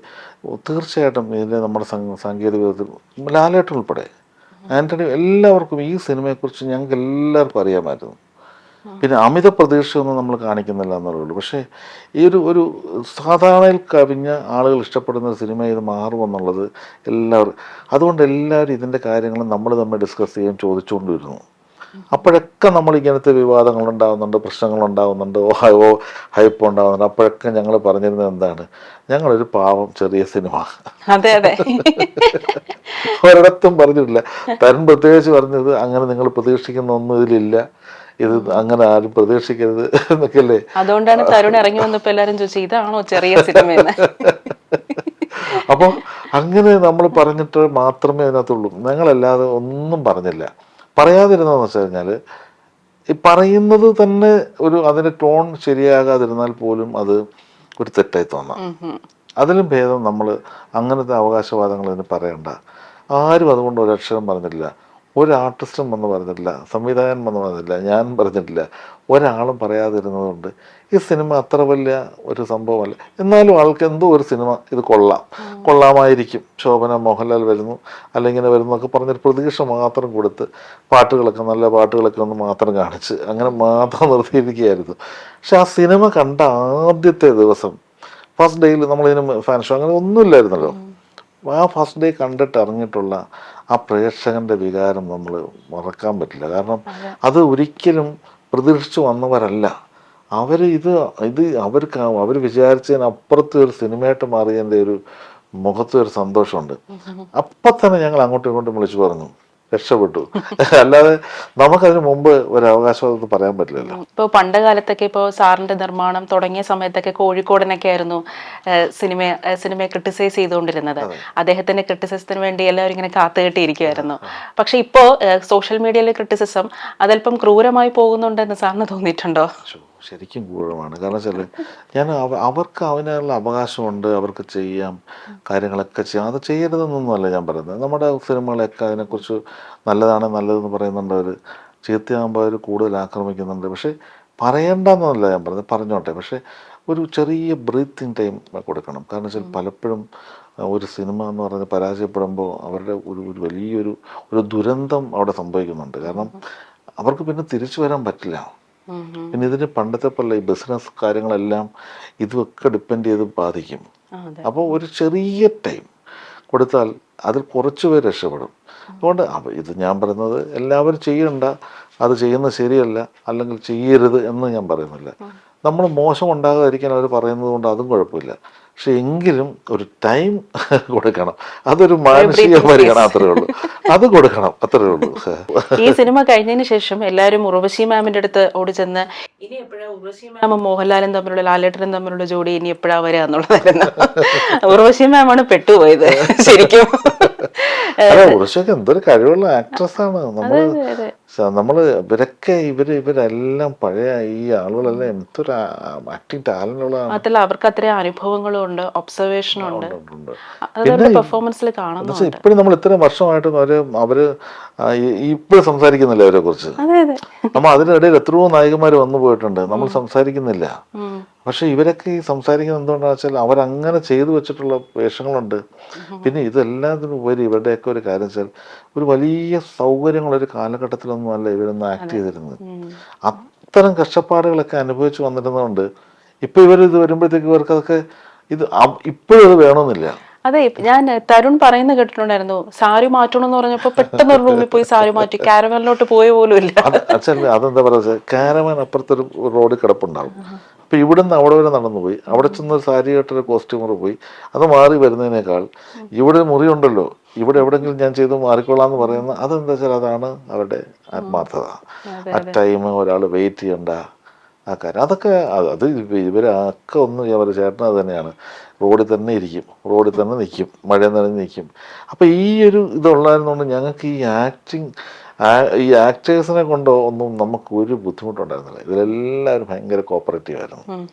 തീർച്ചയായിട്ടും ഇതിൻ്റെ നമ്മുടെ സാങ്കേതിക വിധത്തിൽ ലാലേട്ടൻ ഉൾപ്പെടെ ആൻ്റണി എല്ലാവർക്കും ഈ സിനിമയെക്കുറിച്ച് ഞങ്ങൾക്ക് എല്ലാവർക്കും അറിയാമായിരുന്നു. പിന്നെ അമിത പ്രതീക്ഷയൊന്നും നമ്മൾ കാണിക്കുന്നില്ല എന്നുള്ളൂ. പക്ഷേ ഈ ഒരു സാധാരണയിൽ കവിഞ്ഞ ആളുകൾ ഇഷ്ടപ്പെടുന്ന ഒരു സിനിമ ഇത് മാറുമെന്നുള്ളത് അതുകൊണ്ട് എല്ലാവരും ഇതിൻ്റെ കാര്യങ്ങൾ നമ്മൾ തമ്മിൽ ഡിസ്കസ് ചെയ്യാൻ ചോദിച്ചുകൊണ്ടിരുന്നു. അപ്പോഴൊക്കെ നമ്മൾ ഇങ്ങനത്തെ വിവാദങ്ങളുണ്ടാകുന്നുണ്ട്, പ്രശ്നങ്ങളുണ്ടാകുന്നുണ്ട്, ഹൈപ്പ് ഉണ്ടാകുന്നുണ്ട്. അപ്പോഴൊക്കെ ഞങ്ങൾ പറഞ്ഞിരുന്നത് എന്താണ്, ഞങ്ങളൊരു പാവം ചെറിയ സിനിമ. അതെ അതെ, ഒരിടത്തും പറഞ്ഞിട്ടില്ല. തരുൺ പ്രത്യേകിച്ച് പറഞ്ഞത് അങ്ങനെ നിങ്ങൾ പ്രതീക്ഷിക്കുന്ന ഒന്നും ഇതിലില്ല ഇത് അങ്ങനെ ആരും പ്രതീക്ഷിക്കരുത് എന്നൊക്കെയല്ലേ. അതുകൊണ്ടാണ് തരുൺ ഇറങ്ങി വന്നപ്പോ എല്ലാരും ചോദിച്ചു ഇതാണോ ചെറിയ സിനിമ എന്ന്. അപ്പോൾ അങ്ങനെ നമ്മൾ പറഞ്ഞിട്ട് മാത്രമേ അതിനകത്തുള്ളൂ. ഞങ്ങളല്ലാതെ ഒന്നും പറഞ്ഞില്ല. പറയാതിരുന്നതെന്ന് വെച്ച് കഴിഞ്ഞാൽ ഈ പറയുന്നത് തന്നെ അതിൻ്റെ ടോൺ ശരിയാകാതിരുന്നാൽ പോലും അത് ഒരു തെറ്റായി തോന്നാം. അതിലും ഭേദം നമ്മൾ അങ്ങനത്തെ അവകാശവാദങ്ങൾ ഇതിന് പറയണ്ട. ആരും അതുകൊണ്ട് ഒരക്ഷരം പറഞ്ഞില്ല. ഒരു ആർട്ടിസ്റ്റും വന്ന് പറഞ്ഞിട്ടില്ല, സംവിധായകൻ വന്ന് പറഞ്ഞില്ല, ഞാൻ പറഞ്ഞിട്ടില്ല, ഒരാളും പറയാതിരുന്നതുകൊണ്ട് ഈ സിനിമ അത്ര വലിയ ഒരു സംഭവമല്ല. എന്നാലും ആൾക്ക് എന്തോ ഒരു സിനിമ ഇത് കൊള്ളാമായിരിക്കും, ശോഭന മോഹൻലാൽ വരുന്നു അല്ലെങ്കിൽ ഇങ്ങനെ വരുന്നു എന്നൊക്കെ പറഞ്ഞൊരു പ്രതീക്ഷ മാത്രം കൊടുത്ത് പാട്ടുകളൊക്കെ നല്ല പാട്ടുകളൊക്കെ ഒന്ന് മാത്രം കാണിച്ച് അങ്ങനെ മാത്രം നിർത്തിയിരിക്കുകയായിരുന്നു. പക്ഷെ ആ സിനിമ കണ്ട ആദ്യത്തെ ദിവസം ഫസ്റ്റ് ഡേയിൽ നമ്മളിതിന് ഫാൻ ഷോ അങ്ങനെ ഒന്നുമില്ലായിരുന്നല്ലോ. ആ ഫസ്റ്റ് ഡേ കണ്ടിട്ട് ഇറങ്ങിയിട്ടുള്ള ആ പ്രേക്ഷകൻ്റെ വികാരം നമ്മൾ മറക്കാൻ പറ്റില്ല. കാരണം അത് ഒരിക്കലും പ്രതീക്ഷിച്ചു വന്നവരല്ല അവർ. അവർ വിചാരിച്ചതിനപ്പുറത്തെ ഒരു സിനിമയായിട്ട് മാറിയതിൻ്റെ ഒരു മുഖത്ത് ഒരു സന്തോഷമുണ്ട്. അപ്പം തന്നെ ഞങ്ങൾ അങ്ങോട്ടും ഇങ്ങോട്ടും വിളിച്ചു പറഞ്ഞു രക്ഷപ്പെട്ടു. അല്ലാതെ നമുക്കതിന് മുമ്പ് ഒരു അവകാശവാദം പറയാൻ പറ്റില്ലല്ലോ. ഇപ്പോൾ പണ്ട് കാലത്തൊക്കെ ഇപ്പോൾ സാറിന്റെ നിർമ്മാണം തുടങ്ങിയ സമയത്തൊക്കെ കോഴിക്കോടനൊക്കെ ആയിരുന്നു സിനിമയെ ക്രിട്ടിസൈസ് ചെയ്തുകൊണ്ടിരുന്നത്. അദ്ദേഹത്തിന്റെ ക്രിട്ടിസിസത്തിന് വേണ്ടി എല്ലാവരും ഇങ്ങനെ കാത്തുകെട്ടിയിരിക്കുമായിരുന്നു. പക്ഷെ ഇപ്പോ സോഷ്യൽ മീഡിയയിലെ ക്രിട്ടിസിസം അതല്പം ക്രൂരമായി പോകുന്നുണ്ടെന്ന് സാറിന് തോന്നിയിട്ടുണ്ടോ? ശരിക്കും ക്രൂരമാണ്. കാരണം വെച്ചാൽ അവർക്ക് അവനുള്ള അവകാശമുണ്ട്, അവർക്ക് ചെയ്യാം, കാര്യങ്ങളൊക്കെ ചെയ്യാം. അത് ചെയ്യരുതെന്നൊന്നുമല്ല ഞാൻ പറയുന്നത്. നമ്മുടെ സിനിമകളൊക്കെ അതിനെക്കുറിച്ച് നല്ലതെന്ന് പറയുന്നുണ്ട്, അവർ ചീത്തയാകുമ്പോൾ അവർ കൂടുതൽ ആക്രമിക്കുന്നുണ്ട്. പക്ഷേ പറയണ്ടെന്നല്ല ഞാൻ പറഞ്ഞത്, പറഞ്ഞോട്ടെ. പക്ഷേ ഒരു ചെറിയ ബ്രീത്തിങ് ടൈം കൊടുക്കണം. കാരണം വെച്ചാൽ പലപ്പോഴും ഒരു സിനിമ എന്ന് പറഞ്ഞ് പരാജയപ്പെടുമ്പോൾ അവരുടെ ഒരു വലിയൊരു ദുരന്തം അവിടെ സംഭവിക്കുന്നുണ്ട്. കാരണം അവർക്ക് പിന്നെ തിരിച്ചു വരാൻ പറ്റില്ല. പിന്നെ ഇതിന് പണ്ടത്തെ പോലെ ഈ ബിസിനസ് കാര്യങ്ങളെല്ലാം ഇതൊക്കെ ഡിപ്പെൻഡ് ചെയ്ത് ബാധിക്കും. അപ്പോൾ ഒരു ചെറിയ ടൈം കൊടുത്താൽ അതിൽ കുറച്ച് പേര് രക്ഷപ്പെടും. അതുകൊണ്ട് ഇത് ഞാൻ പറയുന്നത് എല്ലാവരും ചെയ്യണ്ട, അത് ചെയ്യുന്നത് ശരിയല്ല, അല്ലെങ്കിൽ ചെയ്യരുത് എന്ന് ഞാൻ പറയുന്നില്ല. നമ്മൾ മോശം ഉണ്ടാകാതിരിക്കാൻ അവർ പറയുന്നത് കൊണ്ട് അതും കുഴപ്പമില്ല. പക്ഷെ എങ്കിലും ഒരു ടൈം കൊടുക്കണം. അതൊരു മാനസിക പരിഗണന അത്രേ ഉള്ളൂ, അത് കൊടുക്കണം, അത്രേ ഉള്ളൂ. ഈ സിനിമ കഴിഞ്ഞതിന് ശേഷം എല്ലാവരും ഉർവശി മാമിന്റെ അടുത്ത് ഓടി ചെന്ന് ഇനി എപ്പോഴാ ഉർവശി മാമും മോഹൻലാലും തമ്മിലുള്ള ലാലേട്ടനും തമ്മിലുള്ള ജോഡി ഇനി എപ്പോഴാ വരിക എന്നുള്ളതായിരുന്നു. ഉർവശി മാമാണ് പെട്ടുപോയത് ശരിക്കും. ഉർവശിയൊക്കെ എന്തൊരു കഴിവുള്ള ആക്ട്രസ് ആണ്. നമ്മള് ഇവരെല്ലാം പഴയ ഈ ആളുകളെല്ലാം എന്തൊരു ആക്ടിങ് ടാലന്റ് ഉള്ളതാണ്. അതല്ല, അവർക്ക് അത്രയും അനുഭവങ്ങളും ഉണ്ട്, ഒബ്സർവേഷനും ഉണ്ട്. പെർഫോമൻസിൽ കാണുന്നു. ഇപ്പോഴും നമ്മൾ ഇത്രയും വർഷമായിട്ടും അവര് ഇപ്പോഴും സംസാരിക്കുന്നില്ല അവരെ കുറിച്ച്. നമ്മൾ അതിനിടയിൽ എത്രയോ നായകന്മാർ വന്നു പോയിട്ടുണ്ട്, നമ്മൾ സംസാരിക്കുന്നില്ല. പക്ഷെ ഇവരൊക്കെ ഈ സംസാരിക്കുന്നത് എന്തുകൊണ്ടാണെന്ന് വെച്ചാൽ അവരങ്ങനെ ചെയ്തു വെച്ചിട്ടുള്ള വേഷങ്ങളുണ്ട്. പിന്നെ ഇതെല്ലാത്തിനും ഉപരി ഇവരുടെയൊക്കെ ഒരു കാര്യം വെച്ചാൽ ഒരു വലിയ സൗകര്യങ്ങളൊരു കാലഘട്ടത്തിലൊന്നും അല്ല ഇവരൊന്നും ആക്ട് ചെയ്തിരുന്നത്. അത്തരം കഷ്ടപ്പാടുകളൊക്കെ അനുഭവിച്ച് വന്നിരുന്നതുകൊണ്ട് ഇപ്പൊ ഇത് വരുമ്പോഴത്തേക്ക് ഇവർക്ക് അതൊക്കെ ഇപ്പോഴും അത് വേണമെന്നില്ല. അതെ, ഞാൻ തരുൺ പറയുന്ന കേട്ടിട്ടുണ്ടായിരുന്നു, സാരി മാറ്റണം എന്ന് പറഞ്ഞപ്പോ പെട്ടെന്ന് ഒരു റൂമിൽ പോയി സാരി മാറ്റി, കാരവാനിലോട്ട് പോയ പോലും ഇല്ല. അതെന്താ പറയുക, കാരവാൻ അപ്പുറത്തൊരു റോഡിൽ കിടപ്പുണ്ടാവും. അപ്പൊ ഇവിടുന്ന് അവിടെ വരെ നടന്നു പോയി, അവിടെ ചെന്ന് സാരി കെട്ടൊരു കോസ്റ്റ്യൂമർ പോയി, അത് മാറി വരുന്നതിനേക്കാൾ ഇവിടെ മുറി ഉണ്ടല്ലോ, ഇവിടെ എവിടെങ്കിലും ഞാൻ ചെയ്ത് മാറിക്കൊള്ളാന്ന് പറയുന്ന അതെന്താ വെച്ചാൽ അതാണ് അവരുടെ ആത്മാർത്ഥത. ആ ടൈം ഒരാൾ വെയിറ്റ് ചെയ്യണ്ട, ആ കാര്യം അതൊക്കെ ഇവരൊക്കെ അവർ ചേട്ടൻ അത് തന്നെയാണ്. റോഡിൽ തന്നെ ഇരിക്കും, റോഡിൽ തന്നെ നിൽക്കും, മഴ നനഞ്ഞ് നിൽക്കും. അപ്പോൾ ഈ ഒരു ഇതുള്ളതുകൊണ്ട് ഞങ്ങൾക്ക് ഈ ആക്ടേഴ്സിനെ കൊണ്ടോ ഒന്നും നമുക്ക് ഒരു ബുദ്ധിമുട്ടുണ്ടായിരുന്നില്ല. ഇതിലെല്ലാവരും ഭയങ്കര കോപ്പറേറ്റീവ് ആയിരുന്നു.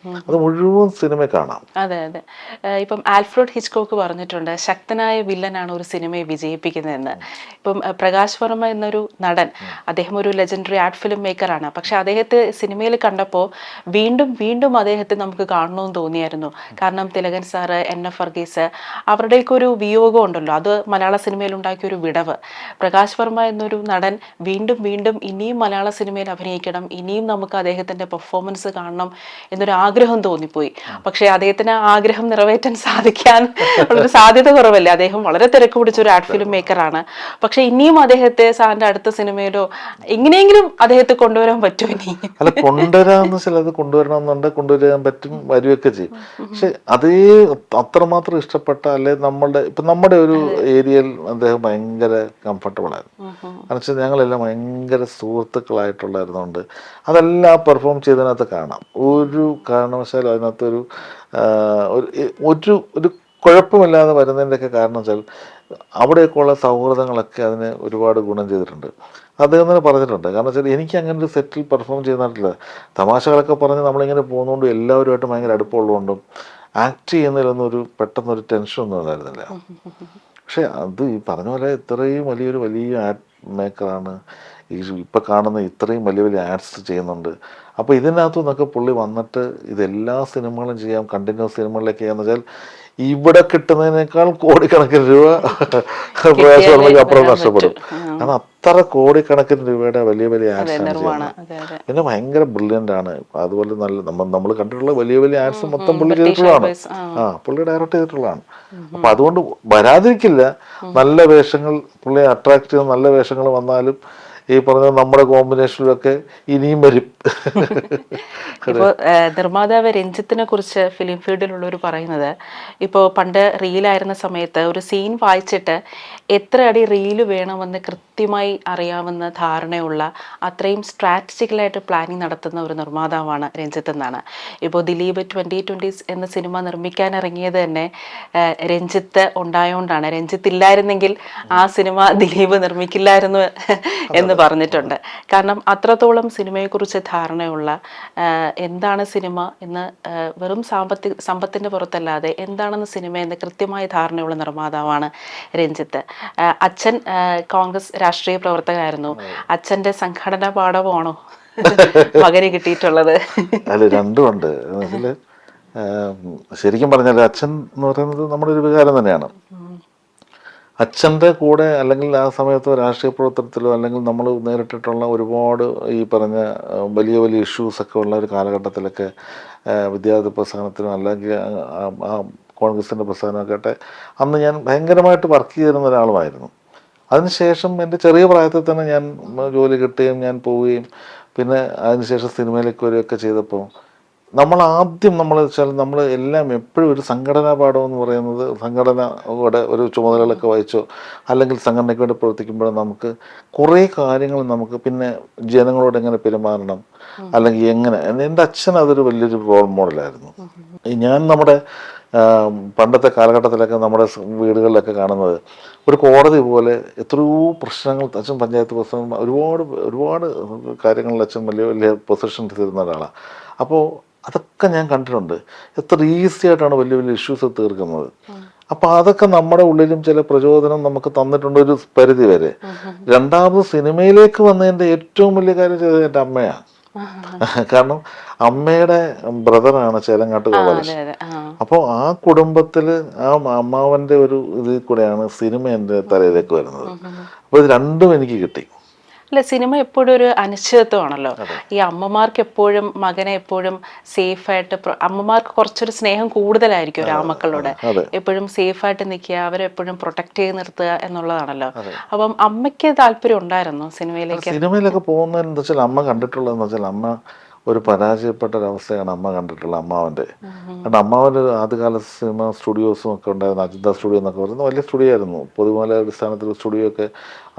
അത് മുഴുവൻ സിനിമ കാണാം. അതെ അതെ. ഇപ്പം ആൽഫ്രഡ് ഹിച്ച്കോക്ക് പറഞ്ഞിട്ടുണ്ട്, ശക്തനായ വില്ലനാണ് ഒരു സിനിമയെ വിജയിപ്പിക്കുന്നതെന്ന്. ഇപ്പം പ്രകാശ് വർമ്മ എന്നൊരു നടൻ, അദ്ദേഹം ഒരു ലെജൻഡറി ആർട്ട് ഫിലിം മേക്കറാണ്. പക്ഷെ അദ്ദേഹത്തെ സിനിമയിൽ കണ്ടപ്പോൾ വീണ്ടും വീണ്ടും അദ്ദേഹത്തെ നമുക്ക് കാണണമെന്ന് തോന്നിയായിരുന്നു. കാരണം തിലകൻ സാറ്, NF വർഗീസ്, അവരുടെയൊക്കെ ഒരു വിയോഗം ഉണ്ടല്ലോ, അത് മലയാള സിനിമയിൽ ഉണ്ടാക്കിയ ഒരു വിടവ്. പ്രകാശ് വർമ്മ എന്നൊരു നടൻ വീണ്ടും വീണ്ടും ഇനിയും മലയാള സിനിമയിൽ അഭിനയിക്കണം, ഇനിയും നമുക്ക് അദ്ദേഹത്തിന്റെ പെർഫോമൻസ് കാണണം എന്നൊരു ആഗ്രഹം തോന്നിപ്പോയി. പക്ഷെ അദ്ദേഹത്തിന് ആഗ്രഹം നിറവേറ്റാൻ സാധിക്കാൻ വളരെ സാധ്യത കുറവല്ലേ. അദ്ദേഹം വളരെ തിരക്ക് പിടിച്ച ഒരു ആർട്ട് ഫിലിം മേക്കറാണ്. പക്ഷെ ഇനിയും അദ്ദേഹത്തെ സാറിന്റെ അടുത്ത സിനിമയിലോ എങ്ങനെയെങ്കിലും അദ്ദേഹത്തെ കൊണ്ടുവരാൻ പറ്റും. ഇനി അല്ല, കൊണ്ടുവരാന്ന് ചിലത് കൊണ്ടുവരാൻ പറ്റും, വരുവൊക്കെ ചെയ്യും. പക്ഷെ അതേ അത്രമാത്രം ഇഷ്ടപ്പെട്ട അല്ലെ നമ്മുടെ ഒരു ഏരിയയിൽ അദ്ദേഹം ഭയങ്കര കംഫർട്ടബിൾ ആയിരുന്നു. കാരണം വെച്ചാൽ ഞങ്ങളെല്ലാം ഭയങ്കര സുഹൃത്തുക്കളായിട്ടുള്ളായിരുന്നുകൊണ്ട് അതെല്ലാം പെർഫോം ചെയ്തതിനകത്ത് കാണാം. ഒരു കാരണവശാലും അതിനകത്തൊരു ഒരു കുഴപ്പമില്ലാതെ വരുന്നതിൻ്റെയൊക്കെ കാരണം വെച്ചാൽ അവിടെയൊക്കെയുള്ള സൗഹൃദങ്ങളൊക്കെ അതിന് ഒരുപാട് ഗുണം ചെയ്തിട്ടുണ്ട്. അദ്ദേഹം തന്നെ പറഞ്ഞിട്ടുണ്ട്. കാരണം വെച്ചാൽ എനിക്ക് അങ്ങനെ ഒരു സെറ്റിൽ പെർഫോം ചെയ്തിട്ടില്ല. തമാശകളൊക്കെ പറഞ്ഞ് നമ്മളിങ്ങനെ പോകുന്നതുകൊണ്ടും എല്ലാവരുമായിട്ട് ഭയങ്കര അടുപ്പമുള്ളതുകൊണ്ടും ആക്ട് ചെയ്യുന്നതിലൊന്നും പെട്ടെന്നൊരു ടെൻഷനൊന്നും ഉണ്ടായിരുന്നില്ല. പക്ഷെ അത് ഈ പറഞ്ഞ പോലെ ഇത്രയും വലിയ ആഡ് മേക്കറാണ് ഈ ഇപ്പം കാണുന്ന, ഇത്രയും വലിയ ആഡ്സ് ചെയ്യുന്നുണ്ട്. അപ്പോൾ ഇതിനകത്തു നിന്നൊക്കെ പുള്ളി വന്നിട്ട് ഇതെല്ലാ സിനിമകളും ചെയ്യാം, കണ്ടിന്യൂസ് സിനിമകളിലേക്ക് ചെയ്യാന്ന് വെച്ചാൽ ഇവിടെ കിട്ടുന്നതിനേക്കാൾ കോടിക്കണക്കിന് രൂപ പ്രയാസമുണ്ടെങ്കിൽ അപ്പുറം നഷ്ടപ്പെടും. കാരണം അത്ര കോടിക്കണക്കിന് രൂപയുടെ വലിയ ആഡ്സ് ആണ് ചെയ്യുന്നത്. പിന്നെ ഭയങ്കര ബ്രില്യൻ്റ് ആണ്. അതുപോലെ നല്ല നമ്മൾ കണ്ടിട്ടുള്ള വലിയ ആഡ്സ് മൊത്തം പുള്ളി ചെയ്തിട്ടുള്ളതാണ്. പുള്ളി ഡയറക്റ്റ് ചെയ്തിട്ടുള്ളതാണ്. അപ്പം അതുകൊണ്ട് വരാതിരിക്കില്ല. നല്ല വേഷങ്ങൾ പുള്ളിയെ അട്രാക്ട് ചെയ്യുന്ന നല്ല വേഷങ്ങൾ വന്നാലും ഈ പറഞ്ഞ നമ്മുടെ കോമ്പിനേഷനിലൊക്കെ ഇനിയും വരും. ഇപ്പോൾ നിർമ്മാതാവ് രഞ്ജിത്തിനെ കുറിച്ച് ഫിലിം ഫീൽഡിലുള്ളവർ പറയുന്നത്, ഇപ്പോൾ പണ്ട് റീലായിരുന്ന സമയത്ത് ഒരു സീൻ വായിച്ചിട്ട് എത്ര അടി റീല് വേണമെന്ന് കൃത്യമായി അറിയാവുന്ന ധാരണയുള്ള അത്രയും സ്ട്രാറ്റജിക്കലായിട്ട് പ്ലാനിങ് നടത്തുന്ന ഒരു നിർമ്മാതാവാണ് രഞ്ജിത്ത് എന്നാണ്. ഇപ്പോൾ ദിലീപ് 2020 എന്ന സിനിമ നിർമ്മിക്കാൻ ഇറങ്ങിയത് തന്നെ രഞ്ജിത്ത് ഉണ്ടായോണ്ടാണ്. രഞ്ജിത്ത് ഇല്ലായിരുന്നെങ്കിൽ ആ സിനിമ ദിലീപ് നിർമ്മിക്കില്ലായിരുന്നു എന്ന് പറഞ്ഞിട്ടുണ്ട്. കാരണം അത്രത്തോളം സിനിമയെക്കുറിച്ച് ധാരണയുള്ള, എന്താണ് സിനിമ എന്ന് വെറും സമ്പത്തിൻ്റെ പുറത്തല്ലാതെ എന്താണെന്ന് സിനിമ എന്ന് കൃത്യമായ ധാരണയുള്ള നിർമ്മാതാവാണ് രഞ്ജിത്ത്. അച്ഛൻ കോൺഗ്രസ് രാഷ്ട്രീയ പ്രവർത്തകനായിരുന്നു. അച്ഛൻ്റെ സംഘടനാ പാഠമാണോ മകന് കിട്ടിയിട്ടുള്ളത്? അല്ല, രണ്ടുമുണ്ട്. ശരിക്കും പറഞ്ഞാൽ അച്ഛൻ എന്ന് പറയുന്നത് നമ്മുടെ ഒരു വികാരം തന്നെയാണ്. അച്ഛൻ്റെ കൂടെ അല്ലെങ്കിൽ ആ സമയത്തോ രാഷ്ട്രീയ പ്രവർത്തനത്തിലോ അല്ലെങ്കിൽ നമ്മൾ നേരിട്ടിട്ടുള്ള ഒരുപാട് ഈ പറഞ്ഞ വലിയ ഇഷ്യൂസൊക്കെ ഉള്ള ഒരു കാലഘട്ടത്തിലൊക്കെ വിദ്യാർത്ഥി പ്രസ്ഥാനത്തിനും അല്ലെങ്കിൽ ആ കോൺഗ്രസിൻ്റെ പ്രസ്ഥാനമൊക്കെ ആയിട്ട് അന്ന് ഞാൻ ഭയങ്കരമായിട്ട് വർക്ക് ചെയ്തിരുന്ന ഒരാളുമായിരുന്നു. അതിനുശേഷം എൻ്റെ ചെറിയ പ്രായത്തിൽ തന്നെ ഞാൻ ജോലി കിട്ടുകയും ഞാൻ പോവുകയും പിന്നെ അതിനുശേഷം സിനിമയിലേക്ക് വരികയൊക്കെ ചെയ്തപ്പോൾ നമ്മൾ വെച്ചാൽ നമ്മൾ എല്ലാം എപ്പോഴും ഒരു സംഘടനാ പാഠം എന്ന് പറയുന്നത്, സംഘടനയുടെ ഒരു ചുമതലകളൊക്കെ വഹിച്ചോ അല്ലെങ്കിൽ സംഘടനയ്ക്ക് വേണ്ടി പ്രവർത്തിക്കുമ്പോൾ നമുക്ക് കുറേ കാര്യങ്ങൾ നമുക്ക് പിന്നെ ജനങ്ങളോട് എങ്ങനെ പെരുമാറണം അല്ലെങ്കിൽ എങ്ങനെ, എൻ്റെ അച്ഛൻ അതൊരു വലിയൊരു റോൾ മോഡലായിരുന്നു. ഞാൻ നമ്മുടെ പണ്ടത്തെ കാലഘട്ടത്തിലൊക്കെ നമ്മുടെ വീടുകളിലൊക്കെ കാണുന്നത് ഒരു കോടതി പോലെ എത്രയോ പ്രശ്നങ്ങൾ അച്ഛൻ പഞ്ചായത്ത് പ്രസിഡന്റ് ഒരുപാട് കാര്യങ്ങളിൽ അച്ഛൻ വലിയ പൊസിഷൻസ് തരുന്ന ഒരാളാണ്. അപ്പോൾ അതൊക്കെ ഞാൻ കണ്ടിട്ടുണ്ട്. എത്ര ഈസി ആയിട്ടാണ് വലിയ ഇഷ്യൂസ് തീർക്കുന്നത്. അപ്പം അതൊക്കെ നമ്മുടെ ഉള്ളിലും ചില പ്രചോദനം നമുക്ക് തന്നിട്ടുണ്ട് ഒരു പരിധി വരെ. രണ്ടാമത് സിനിമയിലേക്ക് വന്നതിൻ്റെ ഏറ്റവും വലിയ കാര്യം ചെയ്തത് എൻ്റെ അമ്മയാണ്. കാരണം അമ്മയുടെ ബ്രദറാണ് ചേലങ്ങാട്ട് ഗോപാലകൃഷ്ണൻ. അപ്പോൾ ആ കുടുംബത്തിൽ ആ അമ്മാവൻ്റെ ഒരു ഇതിൽ കൂടെയാണ് സിനിമ എൻ്റെ തലയിലേക്ക് വരുന്നത്. അപ്പോൾ ഇത് രണ്ടും എനിക്ക് കിട്ടി. അല്ല, സിനിമ എപ്പോഴും ഒരു അനിശ്ചിതത്വമാണല്ലോ. ഈ അമ്മമാർക്ക് എപ്പോഴും മകനെ എപ്പോഴും സേഫായിട്ട്, അമ്മമാർക്ക് കുറച്ചൊരു സ്നേഹം കൂടുതലായിരിക്കും രാമക്കളോട്. എപ്പോഴും സേഫായിട്ട് നിൽക്കുക, അവരെപ്പോഴും പ്രൊട്ടക്ട് ചെയ്ത് നിർത്തുക എന്നുള്ളതാണല്ലോ. അപ്പം അമ്മയ്ക്ക് താല്പര്യം ഉണ്ടായിരുന്നു സിനിമയിലൊക്കെ പോകുന്നതെന്ന് വെച്ചാൽ അമ്മ കണ്ടിട്ടുള്ളതെന്ന് വെച്ചാൽ അമ്മ ഒരു പരാജയപ്പെട്ട ഒരവസ്ഥയാണ് അമ്മ കണ്ടിട്ടുള്ളത് അമ്മാവൻ്റെ. കാരണം അമ്മാവൻ്റെ ആദ്യകാല സിനിമ സ്റ്റുഡിയോസും ഒക്കെ ഉണ്ടായിരുന്നു. അജിത സ്റ്റുഡിയോ എന്നൊക്കെ പറയുന്നത് വലിയ സ്റ്റുഡിയോ ആയിരുന്നു. പൊതുമല അടിസ്ഥാനത്തിൽ സ്റ്റുഡിയോ ഒക്കെ